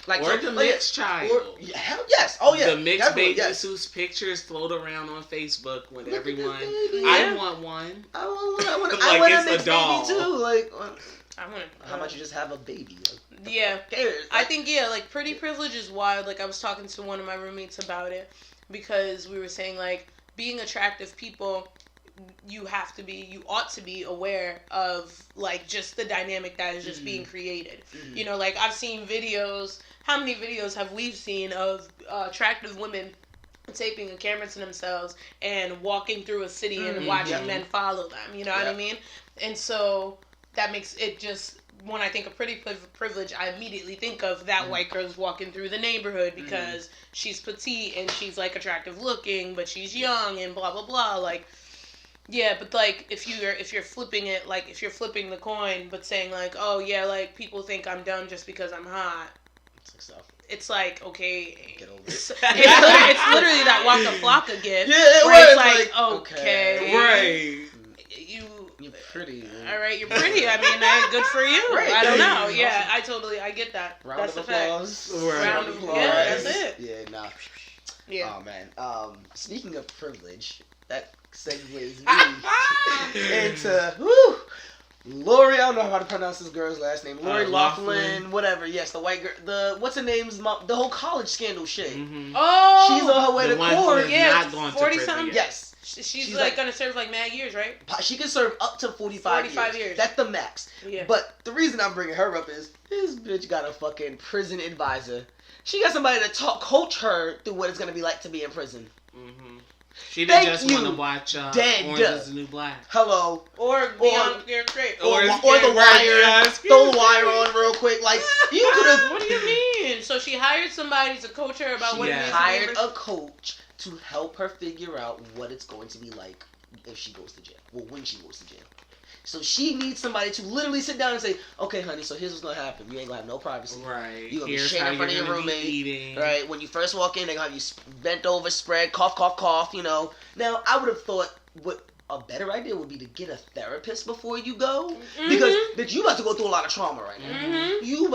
Like, or the mixed child. Hell yes. Oh, yeah. The mixed babies whose pictures float around on Facebook with everyone. I want one. I want a mixed baby too. Like, how about you just have a baby? Like, yeah. I think, like, pretty privilege is wild. Like, I was talking to one of my roommates about it because we were saying, like, being attractive people, you ought to be aware of, like, just the dynamic that is just being created. You know, like, I've seen videos. How many videos have we seen of attractive women taping a camera to themselves and walking through a city and watching men follow them? You know what I mean? And so that makes it just, when I think of pretty privilege, I immediately think of that white girl's walking through the neighborhood because she's petite and she's, like, attractive looking, but she's young and blah, blah, blah. Like, yeah, but, like, if you're flipping it, like, if you're flipping the coin, but saying, like, oh, yeah, like, people think I'm dumb just because I'm hot. It's like, okay. Get over it. It's literally that Waka Flocka gift. Yeah, where it's like, okay. Right. You're pretty. Man. All right, you're pretty. I mean, good for you. Right. I don't know. Yeah, I get that. That's a fact. Round of applause. Yeah, that's it. Yeah, nah. Yeah. Oh, man. Speaking of privilege, that segues me into, Lori, I don't know how to pronounce this girl's last name. Lori Loughlin, whatever. Yes, the white girl. What's her name's mom? The whole college scandal shit. Oh, she's on her way to court. Yeah, 40-something. Yes. She's like gonna serve like mad years, right? She can serve up to 45 years. That's the max. Yeah. But the reason I'm bringing her up is this bitch got a fucking prison advisor. She got somebody to coach her through what it's gonna be like to be in prison. She didn't just want to watch Orange is the New Black. Hello. Or Beyond Your Great. Or The Wire. Throw The Wire on real quick. Like, you could have... What do you mean? So she hired somebody to coach her about what it means to be hired a coach to help her figure out what it's going to be like if she goes to jail. Well, when she goes to jail. So she needs somebody to literally sit down and say, okay, honey, so here's what's going to happen. You ain't going to have no privacy. Right. You're going to be sharing in front of your roommate. Right. When you first walk in, they're going to have you bent over, spread, cough, cough, cough, you know. Now, I would have thought what a better idea would be to get a therapist before you go, because bitch, you about to go through a lot of trauma right now. You're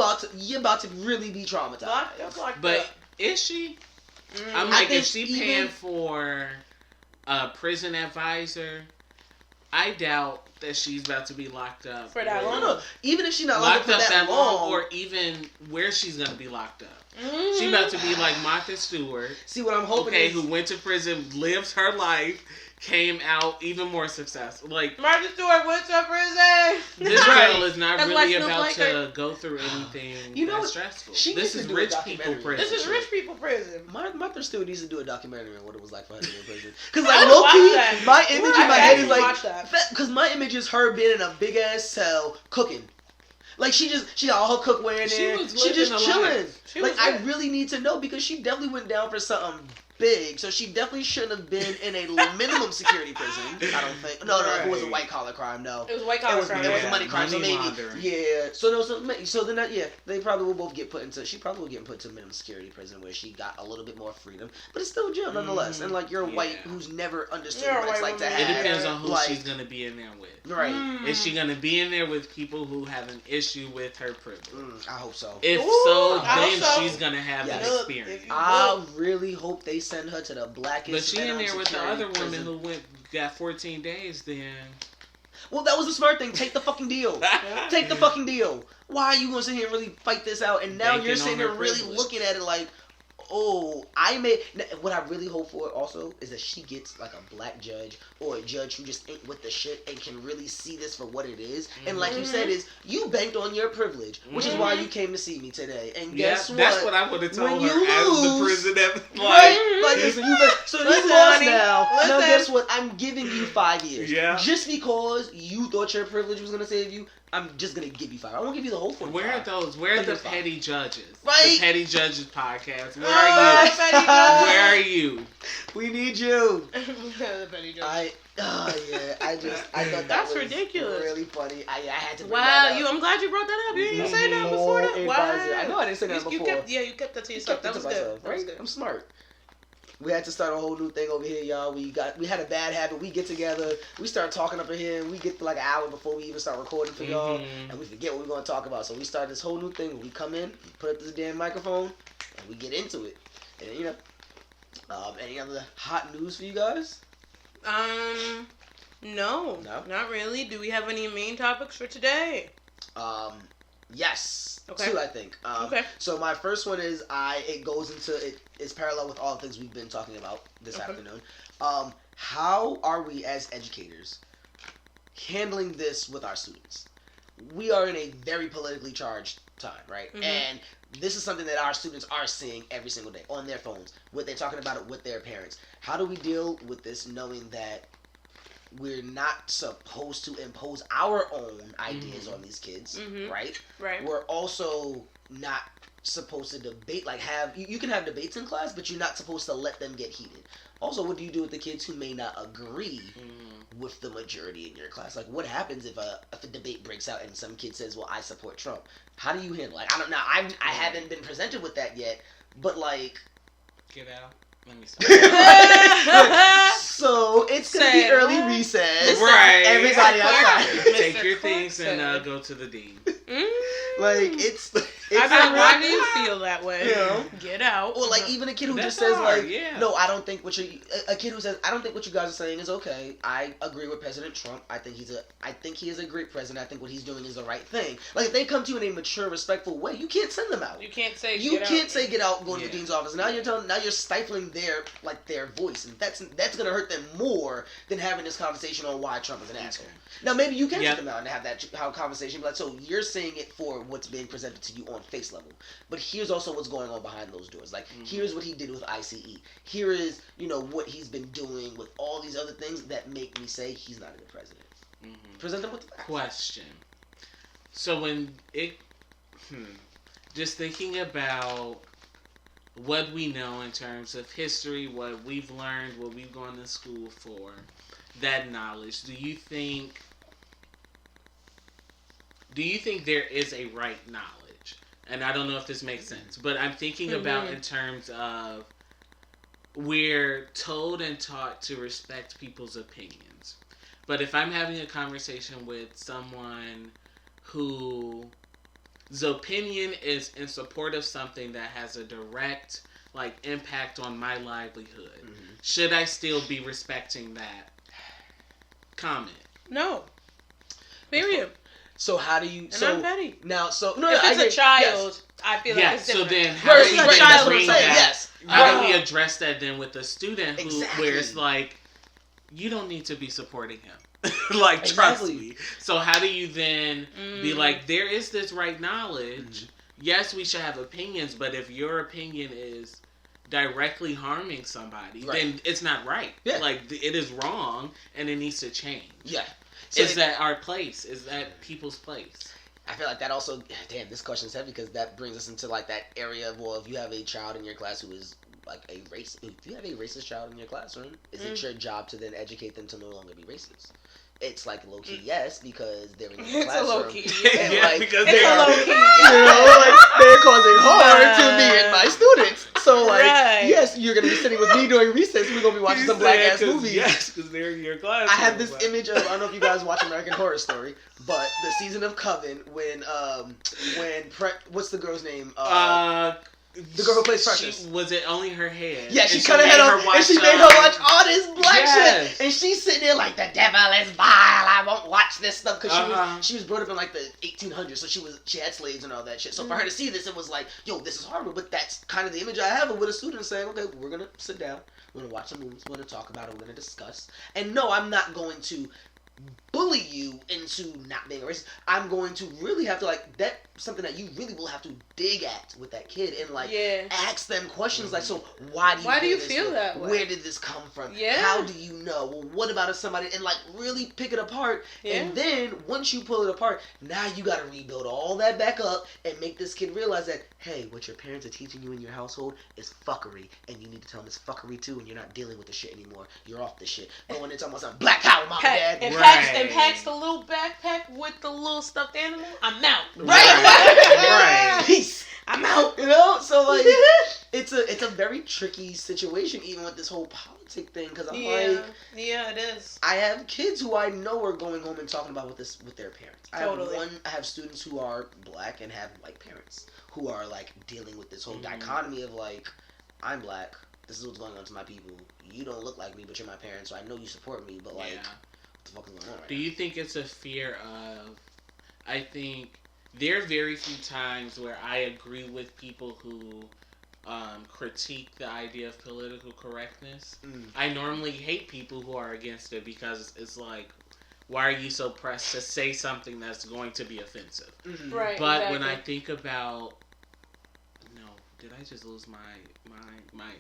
about to really be traumatized. But is she? I'm like, if she paying for a prison advisor, I doubt that she's about to be locked up for that long. No. Even if she's not locked up that long, or even where she's gonna be locked up. She about to be like Martha Stewart. See what I'm hoping is, who went to prison, lived her life, came out even more successful. Like Martha Stewart went to prison. This girl is not really about to go through anything that's stressful. This is rich people prison. This is rich people prison. Martha Stewart needs to do a documentary on what it was like for her to be in prison. Because like low-key, my image in my head is like, because my image is her being in a big ass cell cooking. Like she got all her cookware in there. She just chilling. I really need to know, because she definitely went down for something big, so she definitely shouldn't have been in a minimum security prison. I don't think. No, it was a white collar crime. No, it was white collar crime. It was a money crime. So maybe, yeah. So then they probably will both get put into. She probably will get put to minimum security prison where she got a little bit more freedom, but it's still jail nonetheless. And like, you're a white who's never understood what it's like to have. It depends on who she's gonna be in there with. Right? Is she gonna be in there with people who have an issue with her privilege? I hope so. If then she's gonna have an experience. I really hope they send her to the blackest. But she in there with the other women who got 14 days then. Well, that was the smart thing. Take the fucking deal. Take the fucking deal. Why are you gonna sit here and really fight this out? And now you're sitting there really looking at it like, oh, what I really hope for also is that she gets like a black judge or a judge who just ain't with the shit and can really see this for what it is. And like you said, is you banked on your privilege, which is why you came to see me today. And guess what? That's what I would have told her as the prison. So you lost now. Now guess what? I'm giving you 5 years. Yeah. Just because you thought your privilege was gonna save you, I'm just gonna give you 5. I won't give you the whole 45. Where are those? Where are the petty judges? Right? The petty judges podcast. Where are you? Where are you? We need you. The petty judges. I thought that's was ridiculous. Really funny. I had to. I'm glad you brought that up. You didn't say that before. Wow. I know I didn't say that before. You kept that to yourself. That was good. Right? I'm smart. We had to start a whole new thing over here, y'all. We had a bad habit. We get together, we start talking up in here, and we get to like an hour before we even start recording for y'all, and we forget what we're going to talk about. So we start this whole new thing where we come in, put up this damn microphone, and we get into it. And any other hot news for you guys? No, not really. Do we have any main topics for today? Yes. Okay. 2, I think. Okay. So my first one is it's parallel with all the things we've been talking about this afternoon. How are we as educators handling this with our students? We are in a very politically charged time, right? Mm-hmm. And this is something that our students are seeing every single day on their phones. What they're talking about it with their parents. How do we deal with this knowing that we're not supposed to impose our own ideas on these kids, right? Right. We're also not supposed to debate, like you can have debates in class, but you're not supposed to let them get heated. Also, what do you do with the kids who may not agree with the majority in your class? Like, what happens if a debate breaks out and some kid says, well, I support Trump? How do you handle, like, I don't know, I haven't been presented with that yet, but like... Get out. Let me stop. So it's gonna be early recess. Right. Everybody outside. Take your things and go to the dean. Like it's why do you feel that way? You know? Get out. Or like even a kid who That's just says hard, like, no, I don't think a kid who says I don't think what you guys are saying is okay. I agree with President Trump. I think he is a great president. I think what he's doing is the right thing. Like if they come to you in a mature, respectful way, you can't send them out. You can't say get out and go to the dean's office. Now you're stifling their voice, and that's gonna hurt them more than having this conversation on why Trump is an asshole. Now maybe you can sit them out and have that conversation, but so you're saying it for what's being presented to you on face level. But here's also what's going on behind those doors. Like here's what he did with ICE. Here is what he's been doing with all these other things that make me say he's not a good president. Present them with the facts. Question. So when just thinking about what we know in terms of history, what we've learned, what we've gone to school for, that knowledge, do you think there is a right knowledge? And I don't know if this makes sense, but I'm thinking about in terms of we're told and taught to respect people's opinions. But if I'm having a conversation with someone whose opinion is in support of something that has a direct impact on my livelihood, should I still be respecting that comment? No. Period. So how do you? And I'm petty. Now, so if it's a child, I feel like it's different. So then, how do we bring that? Yes. How do we address that then with a student where it's you don't need to be supporting him? Trust me. So how do you then be there is this right knowledge? Yes, we should have opinions, but if your opinion is directly harming somebody, then it's not right. Yeah. It is wrong, and it needs to change. Yeah. So is that our place? Is that people's place? I feel like that also, this question is heavy because that brings us into that area of, well, if you have a child in your class who is if you have a racist child in your classroom, is it your job to then educate them to no longer be racist? It's low key, yes, because they're in your classroom. It's a low key, because it's a low key. They're causing harm to me and my students. So yes, you're gonna be sitting with me during recess. We're gonna be watching some black ass movies. Yes, because they're in your class. I have this image of, I don't know if you guys watch American Horror Story, but the season of Coven when what's the girl's name? The girl who plays Precious. Was it only her head? Yeah, she cut her head off, and she made her watch all this black shit. And she's sitting there like, the devil is vile, I won't watch this stuff. Because she was brought up in the 1800s, so she had slaves and all that shit. So for her to see this, it was yo, this is horrible. But that's kind of the image I have of with a student saying, okay, we're going to sit down, we're going to watch some movies, we're going to talk about it, we're going to discuss. And no, I'm not going to bully you into not being a racist. I'm going to really have to that's something that you really will have to dig at with that kid and ask them questions so why do you feel that way? Where did this come from? Yeah. How do you know? Well, what about if somebody and really pick it apart and then once you pull it apart, now you got to rebuild all that back up and make this kid realize that hey, what your parents are teaching you in your household is fuckery and you need to tell them it's fuckery too and you're not dealing with the shit anymore. You're off the shit. Going into almost black power, mom and dad. And packs the little backpack with the little stuffed animal. I'm out. Right. Peace. I'm out. So it's a very tricky situation, even with this whole politic thing. Because I'm yeah, it is. I have kids who I know are going home and talking about with their parents. Totally. I have students who are black and have white parents who are dealing with this whole dichotomy of I'm black. This is what's going on to my people. You don't look like me, but you're my parents, so I know you support me. But what the fuck is going on right Do you think it's a fear of? I think there are very few times where I agree with people who critique the idea of political correctness. I normally hate people who are against it because it's why are you so pressed to say something that's going to be offensive? Right. But when I think about did I just lose my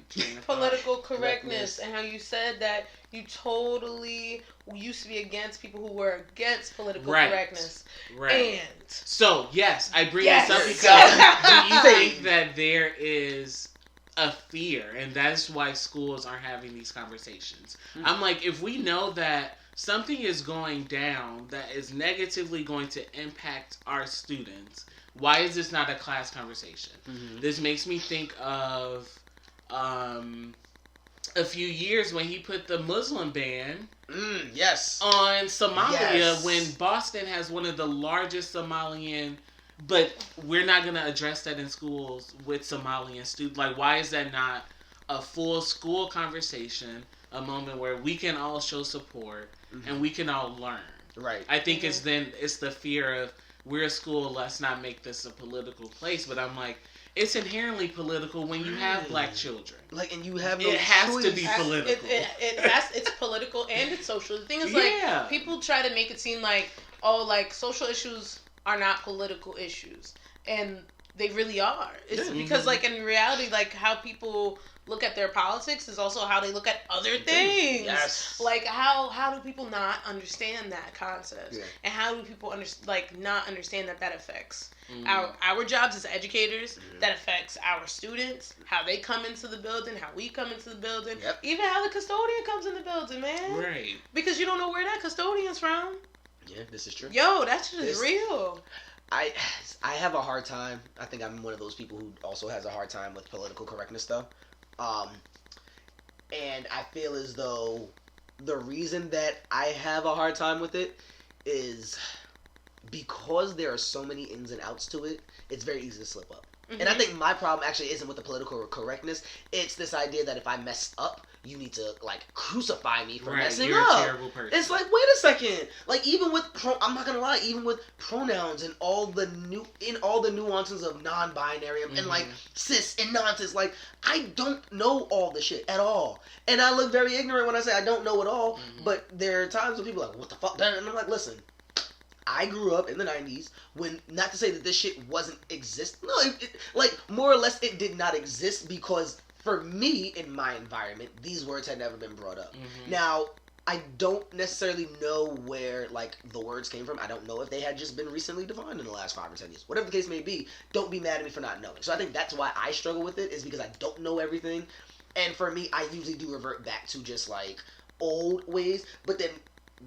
train of political correctness and how you said that you totally used to be against people who were against political correctness. Right. And so yes, I bring this up because do you think that there is a fear and that's why schools aren't having these conversations? I'm if we know that something is going down that is negatively going to impact our students, why is this not a class conversation? This makes me think of a few years when he put the Muslim ban on Somalia when Boston has one of the largest Somalian, but we're not going to address that in schools with Somalian students. Why is that not a full school conversation, a moment where we can all show support and we can all learn? Right. I think it's the fear of we're a school, let's not make this a political place. But I'm it's inherently political when you have black children. And you have it has to be political. It's political and it's social. The thing is, people try to make it seem social issues are not political issues, and they really are. It's because in reality, how people look at their politics is also how they look at other things. Yes. How do people not understand that concept? Yeah. And how do people not understand that affects our jobs as educators, that affects our students, how they come into the building, how we come into the building, even how the custodian comes in the building, man. Right. Because you don't know where that custodian's from. Yeah, this is true. Yo, that's just real. I have a hard time. I think I'm one of those people who also has a hard time with political correctness, though. And I feel as though the reason that I have a hard time with it is because there are so many ins and outs to it, it's very easy to slip up. Mm-hmm. And I think my problem actually isn't with the political correctness. It's this idea that if I mess up, you need to, like, crucify me for messing you're up. A terrible person. It's like, wait a second. Like, even with, I'm not gonna lie, even with pronouns and all the nuances of non-binary and, like, cis and non-cis, like, I don't know all the shit at all. And I look very ignorant when I say I don't know it all, but there are times when people are like, what the fuck? And I'm like, listen, I grew up in the 90s when, not to say that this shit wasn't exist. No, like, more or less it did not exist because for me, in my environment, these words had never been brought up. Mm-hmm. Now, I don't necessarily know where, like, the words came from. I don't know if they had just been recently defined in the last 5 or 10 years. Whatever the case may be, don't be mad at me for not knowing. So I think that's why I struggle with it, is because I don't know everything. And for me, I usually do revert back to just, like, old ways, but then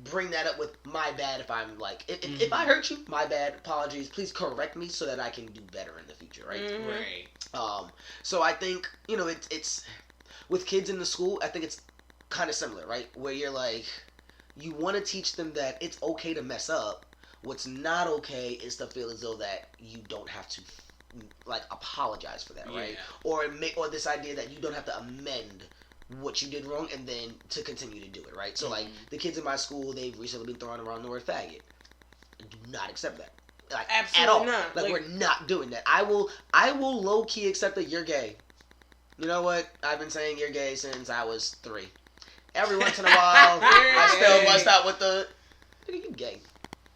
bring that up with my bad if I'm, like, if I hurt you, my bad, apologies, please correct me so that I can do better in the future, right? Mm-hmm. Right. So I think, you know, it's with kids in the school, I think it's kind of similar, right? Where you're like, you want to teach them that it's okay to mess up. What's not okay is to feel as though that you don't have to, like, apologize for that, right? Or this idea that you don't have to amend what you did wrong and then to continue to do it, right? So, like, the kids in my school, they've recently been throwing around the word faggot. I do not accept that. Like, absolutely at all. not. Like, we're not doing that. I will low key accept that you're gay. You know what? I've been saying you're gay since I was 3. Every once in a while, I still bust out with the, nigga, you gay.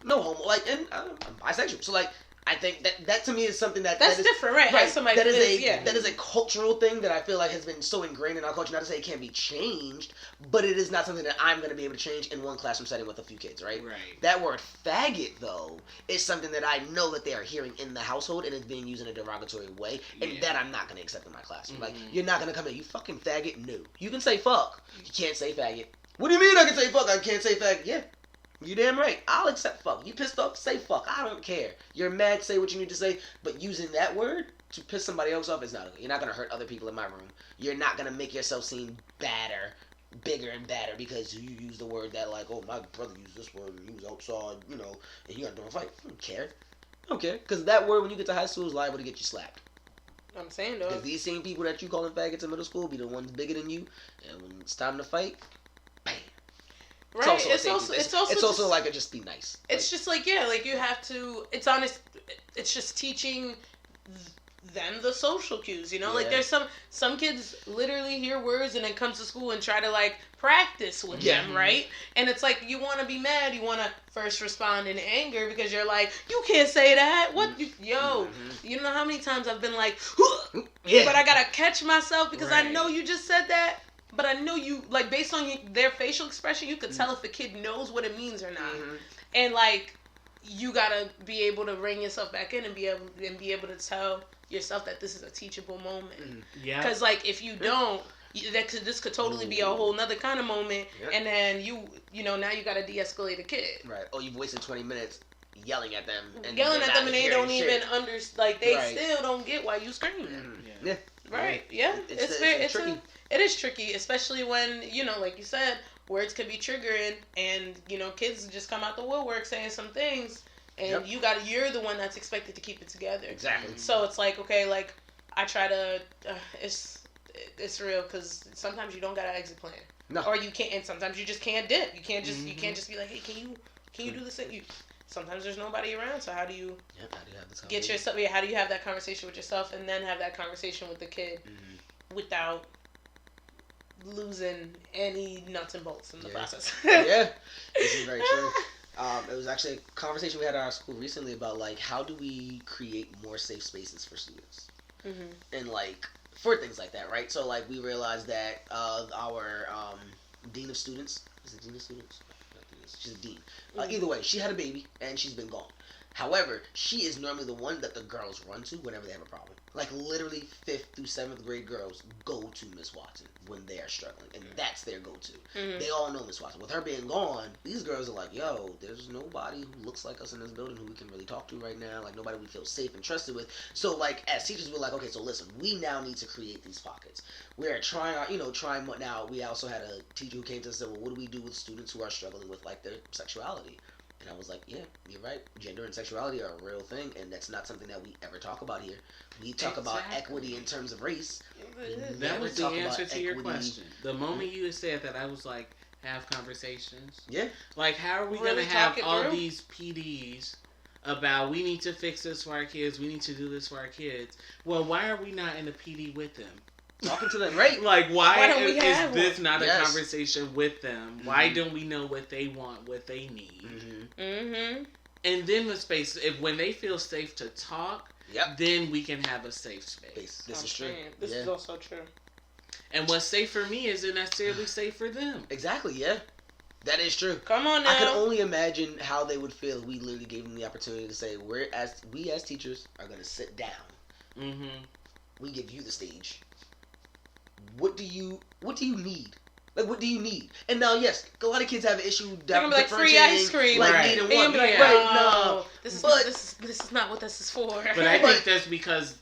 No homo. Like, and I'm bisexual. So, like, I think that to me is something that's different, right? Right. That is a cultural thing that I feel like has been so ingrained in our culture. Not to say it can't be changed, but it is not something that I'm going to be able to change in one classroom setting with a few kids, right? Right. That word faggot, though, is something that I know that they are hearing in the household and it's being used in a derogatory way, and that I'm not going to accept in my classroom. Like, you're not going to come in, you fucking faggot? No. You can say fuck. You can't say faggot. What do you mean I can say fuck? I can't say faggot? Yeah. You damn right. I'll accept fuck. You pissed off? Say fuck. I don't care. You're mad? Say what you need to say. But using that word to piss somebody else off is not okay. You're not going to hurt other people in my room. You're not going to make yourself seem bigger and badder because you use the word that, like, oh, my brother used this word and he was outside, you know, and you got to do a fight. I don't care. I don't care. Because that word, when you get to high school, is liable to get you slapped. I'm saying, though. Because these same people that you calling faggots in middle school be the ones bigger than you. And when it's time to fight, bam. Right. It's also like a just be nice. It's like, just like, yeah, like you have to. It's honest. It's just teaching them the social cues. You know, like there's some kids literally hear words and then come to school and try to like practice with them, right? And it's like you want to be mad. You want to first respond in anger because you're like, you can't say that. What, you know how many times I've been like, but I gotta catch myself because I know you just said that. But I know you, like, based on their facial expression, you could tell if a kid knows what it means or not. And, like, you gotta be able to rein yourself back in and be able to tell yourself that this is a teachable moment. Yeah. Because, like, if you don't, this could totally be a whole nother kind of moment. And then you know, now you gotta de-escalate a kid. Right. Oh, you've wasted 20 minutes yelling at them. And they don't even understand. Like, they still don't get why you screaming. Yeah. Right. Yeah. It's tricky. It is tricky, especially when, you know, like you said, words can be triggering and, you know, kids just come out the woodwork saying some things and you're the one that's expected to keep it together. Exactly. So it's like, okay, like, I try to, it's real because sometimes you don't got an exit plan. No. Or you can't, and sometimes you just can't dip. You can't just, you can't just be like, hey, can you do this thing? Sometimes there's nobody around, so how do you get yourself, how do you have that conversation with yourself and then have that conversation with the kid without losing any nuts and bolts in the process. This is very true. It was actually a conversation we had at our school recently about, like, how do we create more safe spaces for students? And, like, for things like that, right? So, like, we realized that our dean of students, is it dean of students? She's a dean. Either way, she had a baby and she's been gone. However, she is normally the one that the girls run to whenever they have a problem. Like literally 5th through 7th grade girls go to Miss Watson when they are struggling, and that's their go-to. They all know Miss Watson. With her being gone, these girls are like, yo, there's nobody who looks like us in this building who we can really talk to right now. Like nobody we feel safe and trusted with. So like as teachers, we're like, okay, so listen, we now need to create these pockets. We're trying now. We also had a teacher who came to us and said, well, what do we do with students who are struggling with like their sexuality? And I was like, yeah, you're right. Gender and sexuality are a real thing, and that's not something that we ever talk about here. We talk about equity in terms of race. That was the answer to your question. The moment you said that, I was like, have conversations. Yeah. Like, how are we going to have all these PDs about we need to fix this for our kids, we need to do this for our kids? Well, why are we not in a PD with them? Talking to them, right? Like, why is this one? not a conversation with them? Why don't we know what they want, what they need? And then the space, if when they feel safe to talk, then we can have a safe space. This is true. This is also true. And what's safe for me isn't necessarily safe for them. Exactly, yeah. That is true. Come on now. I can only imagine how they would feel if we literally gave them the opportunity to say, we as teachers are going to sit down. We give you the stage. What do you need? Like, what do you need? And now, yes, a lot of kids have an issue. They're gonna be like free ice cream, like right? need and want. Like, no, this is not what this is for. But I think that's because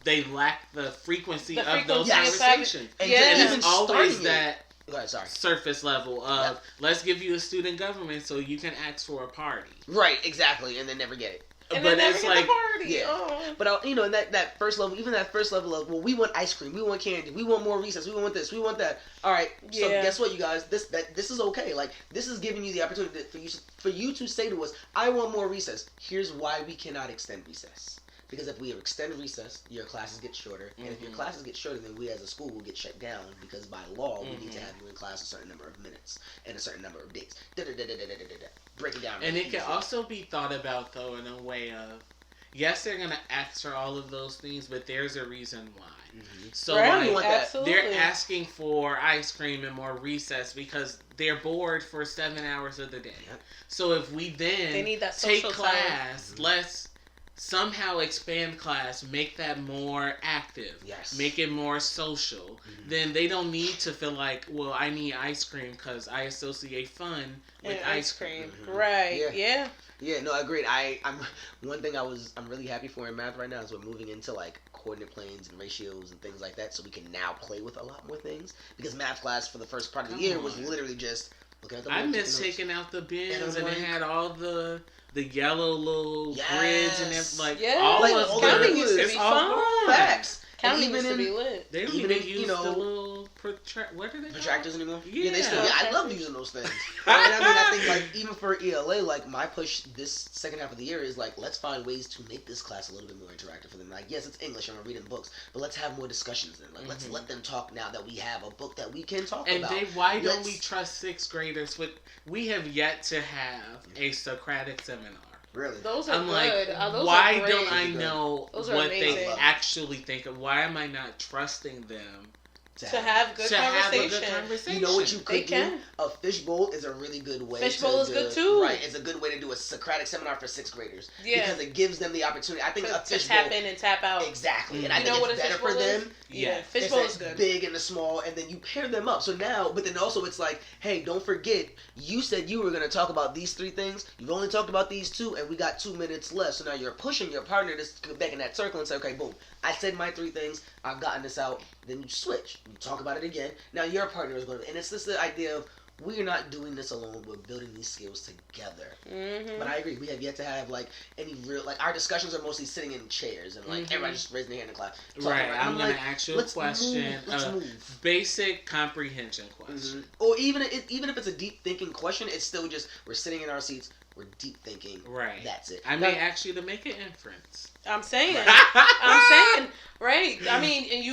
they lack the frequency of those conversations. And it's always that sorry. surface level of let's give you a student government so you can ask for a party. Right, exactly, and then never get it. And but it's like, but in that first level, even that first level of, well, we want ice cream, we want candy, we want more recess, we want this, we want that. All right, so guess what, you guys? This is okay. Like, this is giving you the opportunity for you to say to us, I want more recess. Here's why we cannot extend recess. Because if we extend recess, your classes get shorter, and if your classes get shorter, then we as a school will get shut down because by law we need to have you in class a certain number of minutes and a certain number of days. Break it down. And it can also be thought about though in a way of, yes, they're gonna ask for all of those things, but there's a reason why. So they're asking for ice cream and more recess because they're bored for 7 hours of the day. So if we then take class, let's somehow expand class, make that more active, make it more social, then they don't need to feel like, well, I need ice cream because I associate fun with ice cream. Right. Yeah, no, I agree. I'm one thing I'm really happy for in math right now is we're moving into like coordinate planes and ratios and things like that, so we can now play with a lot more things. Because math class for the first part of the year was literally just looking at the I miss taking out the bins and it had all the yellow little grids and everything. All counting used to be fun. Facts. Counting used to be lit. They don't even use the little what are they protractors anymore? Yeah, they still. I love using those things. And I think like even for ELA, like my push this second half of the year is like let's find ways to make this class a little bit more interactive for them. Like yes, it's English and we're reading books, but let's have more discussions then. Like let's let them talk now that we have a book that we can talk about. And why don't we trust sixth graders with? We have yet to have a Socratic seminar. Really? Those are I'm good. Like, why don't I know what they actually think of? Why am I not trusting them to have good conversation? You know what you could do? A fishbowl is a really good way. Fishbowl is good too. Right, it's a good way to do a Socratic seminar for sixth graders. Yeah, because it gives them the opportunity. I think a fishbowl tap in and tap out. Exactly, and I think it's better for them. Yeah, fishbowl is good. Big and the small, and then you pair them up. So now, but then also it's like, hey, don't forget, you said you were going to talk about these 3 things. You've only talked about these 2, and we got 2 minutes left. So now you're pushing your partner to go back in that circle and say, okay, boom, I said my 3 things. I've gotten this out. Then you switch. You talk about it again. Now your partner is going to, and it's just the idea of we're not doing this alone. We're building these skills together. But I agree. We have yet to have like any real like our discussions are mostly sitting in chairs and like everybody just raising their hand in class. Right. I'm gonna ask you a question. Basic comprehension question. Or even if it's a deep thinking question, it's still just we're sitting in our seats. We're deep thinking. Right. That's it. I may ask you to make an inference. I'm saying. Right. I mean, and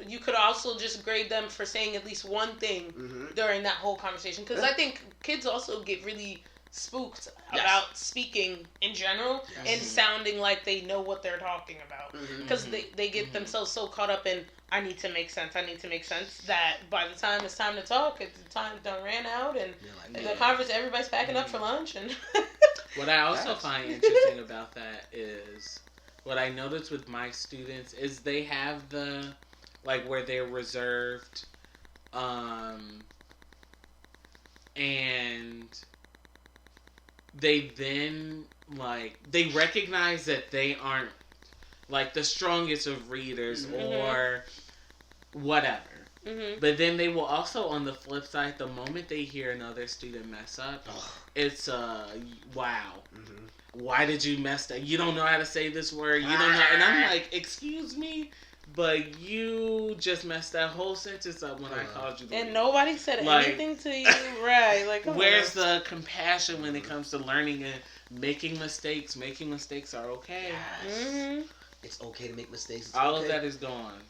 you could also just grade them for saying at least one thing during that whole conversation. Because I think kids also get really spooked about speaking in general and sounding like they know what they're talking about. Because they get themselves so caught up in, I need to make sense, that by the time it's time to talk, the time done ran out and the conference, everybody's packing up for lunch. And What I also find interesting about that is what I noticed with my students is they have the like where they're reserved, and they then like they recognize that they aren't like the strongest of readers or whatever. But then they will also, on the flip side, the moment they hear another student mess up, it's wow. Why did you mess up? You don't know how to say this word. You don't know. And I'm like, excuse me, but you just messed that whole sentence up when I called you. And nobody said anything to you, right? Like, where's the compassion when it comes to learning and making mistakes? Making mistakes are okay. Yes. It's okay to make mistakes. It's All okay. of that is gone.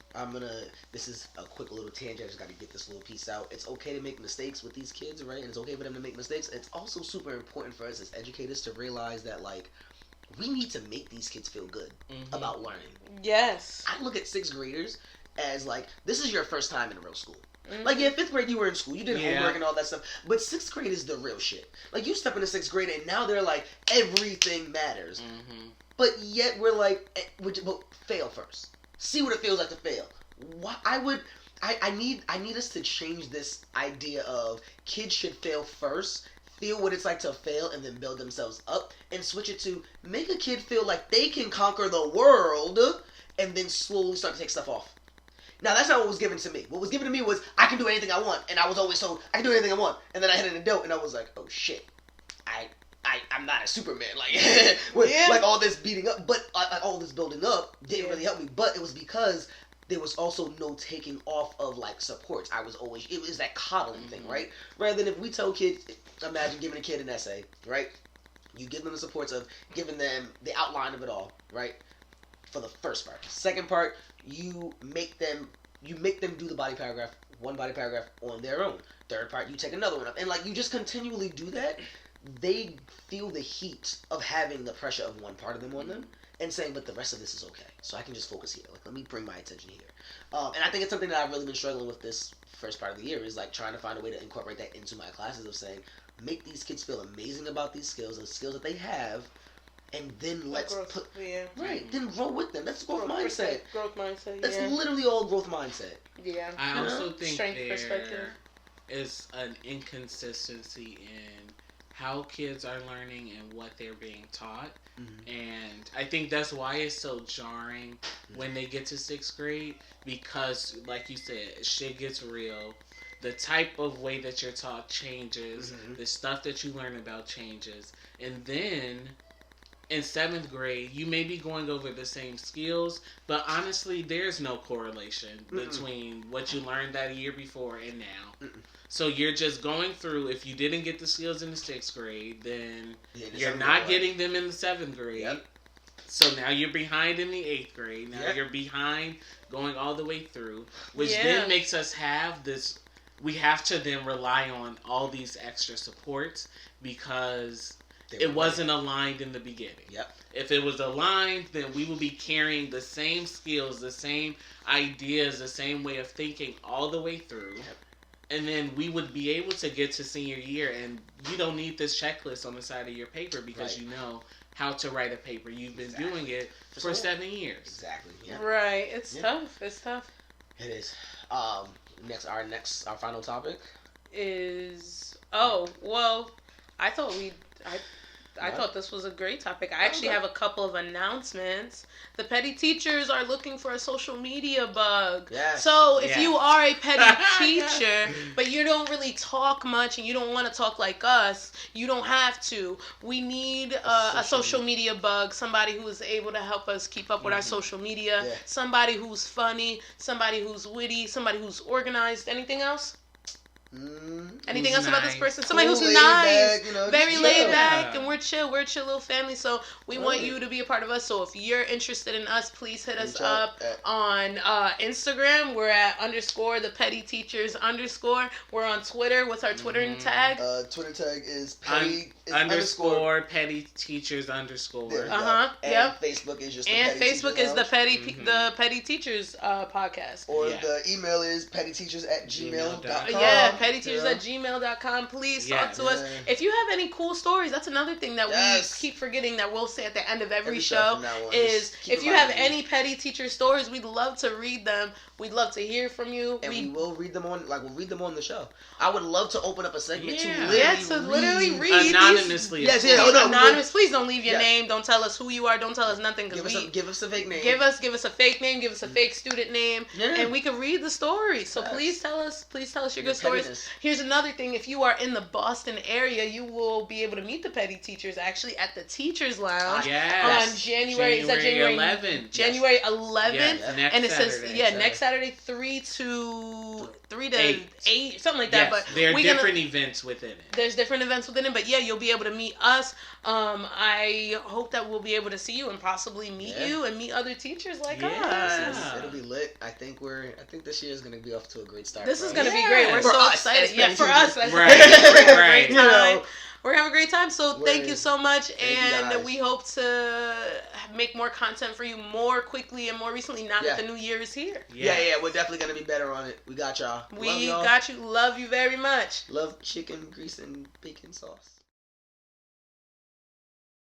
This is a quick little tangent. I just got to get this little piece out. It's okay to make mistakes with these kids, right? And it's okay for them to make mistakes. It's also super important for us as educators to realize that, like, we need to make these kids feel good about learning. Yes. I look at sixth graders as, like, this is your first time in a real school. Like, yeah, fifth grade, you were in school. You did homework and all that stuff. But sixth grade is the real shit. Like, you step into sixth grade, and now they're like, everything matters. But yet we're like, but fail first. See what it feels like to fail. I need us to change this idea of kids should fail first, feel what it's like to fail, and then build themselves up, and switch it to make a kid feel like they can conquer the world, and then slowly start to take stuff off. Now, that's not what was given to me. What was given to me was, I can do anything I want, and I was always told, I can do anything I want. And then I hit an adult, and I was like, oh shit, I'm not a Superman, like all this beating up, but all this building up didn't really help me. But it was because there was also no taking off of like supports. It was that coddling thing, right? Rather than if we tell kids, imagine giving a kid an essay, right? You give them the supports of giving them the outline of it all, right? For the first part. Second part, you make them do the body paragraph, one body paragraph on their own. Third part, you take another one up, and like you just continually do that. They feel the heat of having the pressure of one part of them on them and saying, but the rest of this is okay. So I can just focus here. Like, let me bring my attention here. And I think it's something that I've really been struggling with this first part of the year is like trying to find a way to incorporate that into my classes of saying, make these kids feel amazing about these skills, the skills that they have, and then then grow with them. That's growth mindset. Growth mindset, That's literally all growth mindset. Yeah. I also think Strength there perspective. is an inconsistency in how kids are learning and what they're being taught. And I think that's why it's so jarring when they get to sixth grade, because like you said, shit gets real. The type of way that you're taught changes. The stuff that you learn about changes. And then in seventh grade, you may be going over the same skills, but honestly, there's no correlation between what you learned that year before and now. So you're just going through, if you didn't get the skills in the sixth grade, then you're not getting them in the seventh grade. So now you're behind in the eighth grade. Now you're behind going all the way through, which then makes us have this, we have to then rely on all these extra supports because it wasn't aligned in the beginning. If it was aligned, then we would be carrying the same skills, the same ideas, the same way of thinking all the way through. And then we would be able to get to senior year, and you don't need this checklist on the side of your paper because you know how to write a paper. You've been doing it for 7 years. Exactly. Right. It's tough. It's tough. It is. Our final topic is I thought this was a great topic. I actually have a couple of announcements. The petty teachers are looking for a social media bug. So if you are a petty teacher, but you don't really talk much and you don't want to talk like us, you don't have to. We need a social media bug, somebody who is able to help us keep up with our social media, somebody who's funny, somebody who's witty, somebody who's organized. Anything else? Anything else about this person? Somebody who's nice, very laid back, and we're chill. We're a chill little family, so we want you to be a part of us. So if you're interested in us, please hit us up on Instagram. We're at _the_petty_teachers_. We're on Twitter. What's our Twitter tag? Twitter tag is petty petty teachers _. And Facebook is just the petty teachers podcast. Or the email is pettyteachers@gmail.com. pettyteachers@gmail.com. Please talk to us. If you have any cool stories, that's another thing that we keep forgetting that we'll say at the end of every show is if you have any petty teacher stories, we'd love to read them. We'd love to hear from you. And we will read them on, we'll read them on the show. I would love to open up a segment to literally read anonymously. Yes, anonymous. Please don't leave your name. Don't tell us who you are. Don't tell us nothing. Give us a fake name. Give us a fake name. Give us a fake student name, and we can read the stories. So please tell us your good stories. Here's another thing: if you are in the Boston area, you will be able to meet the petty teachers actually at the Teachers Lounge on January 11th. January 11th, and it says next Saturday 3 to 8, something like that. But there are different events within it. There's different events within it, but you'll be able to meet us. I hope that we'll be able to see you and possibly meet you and meet other teachers like us. It'll be lit. I think this year is gonna be off to a great start. This is gonna be great. We're so excited. Yeah, for us. Right. We're having a great time. So thank you so much, and we hope to make more content for you more quickly and more recently now that the new year is here. Yeah, we're definitely gonna be better on it. We got y'all. We got you. Love you very much. Love chicken grease and bacon sauce.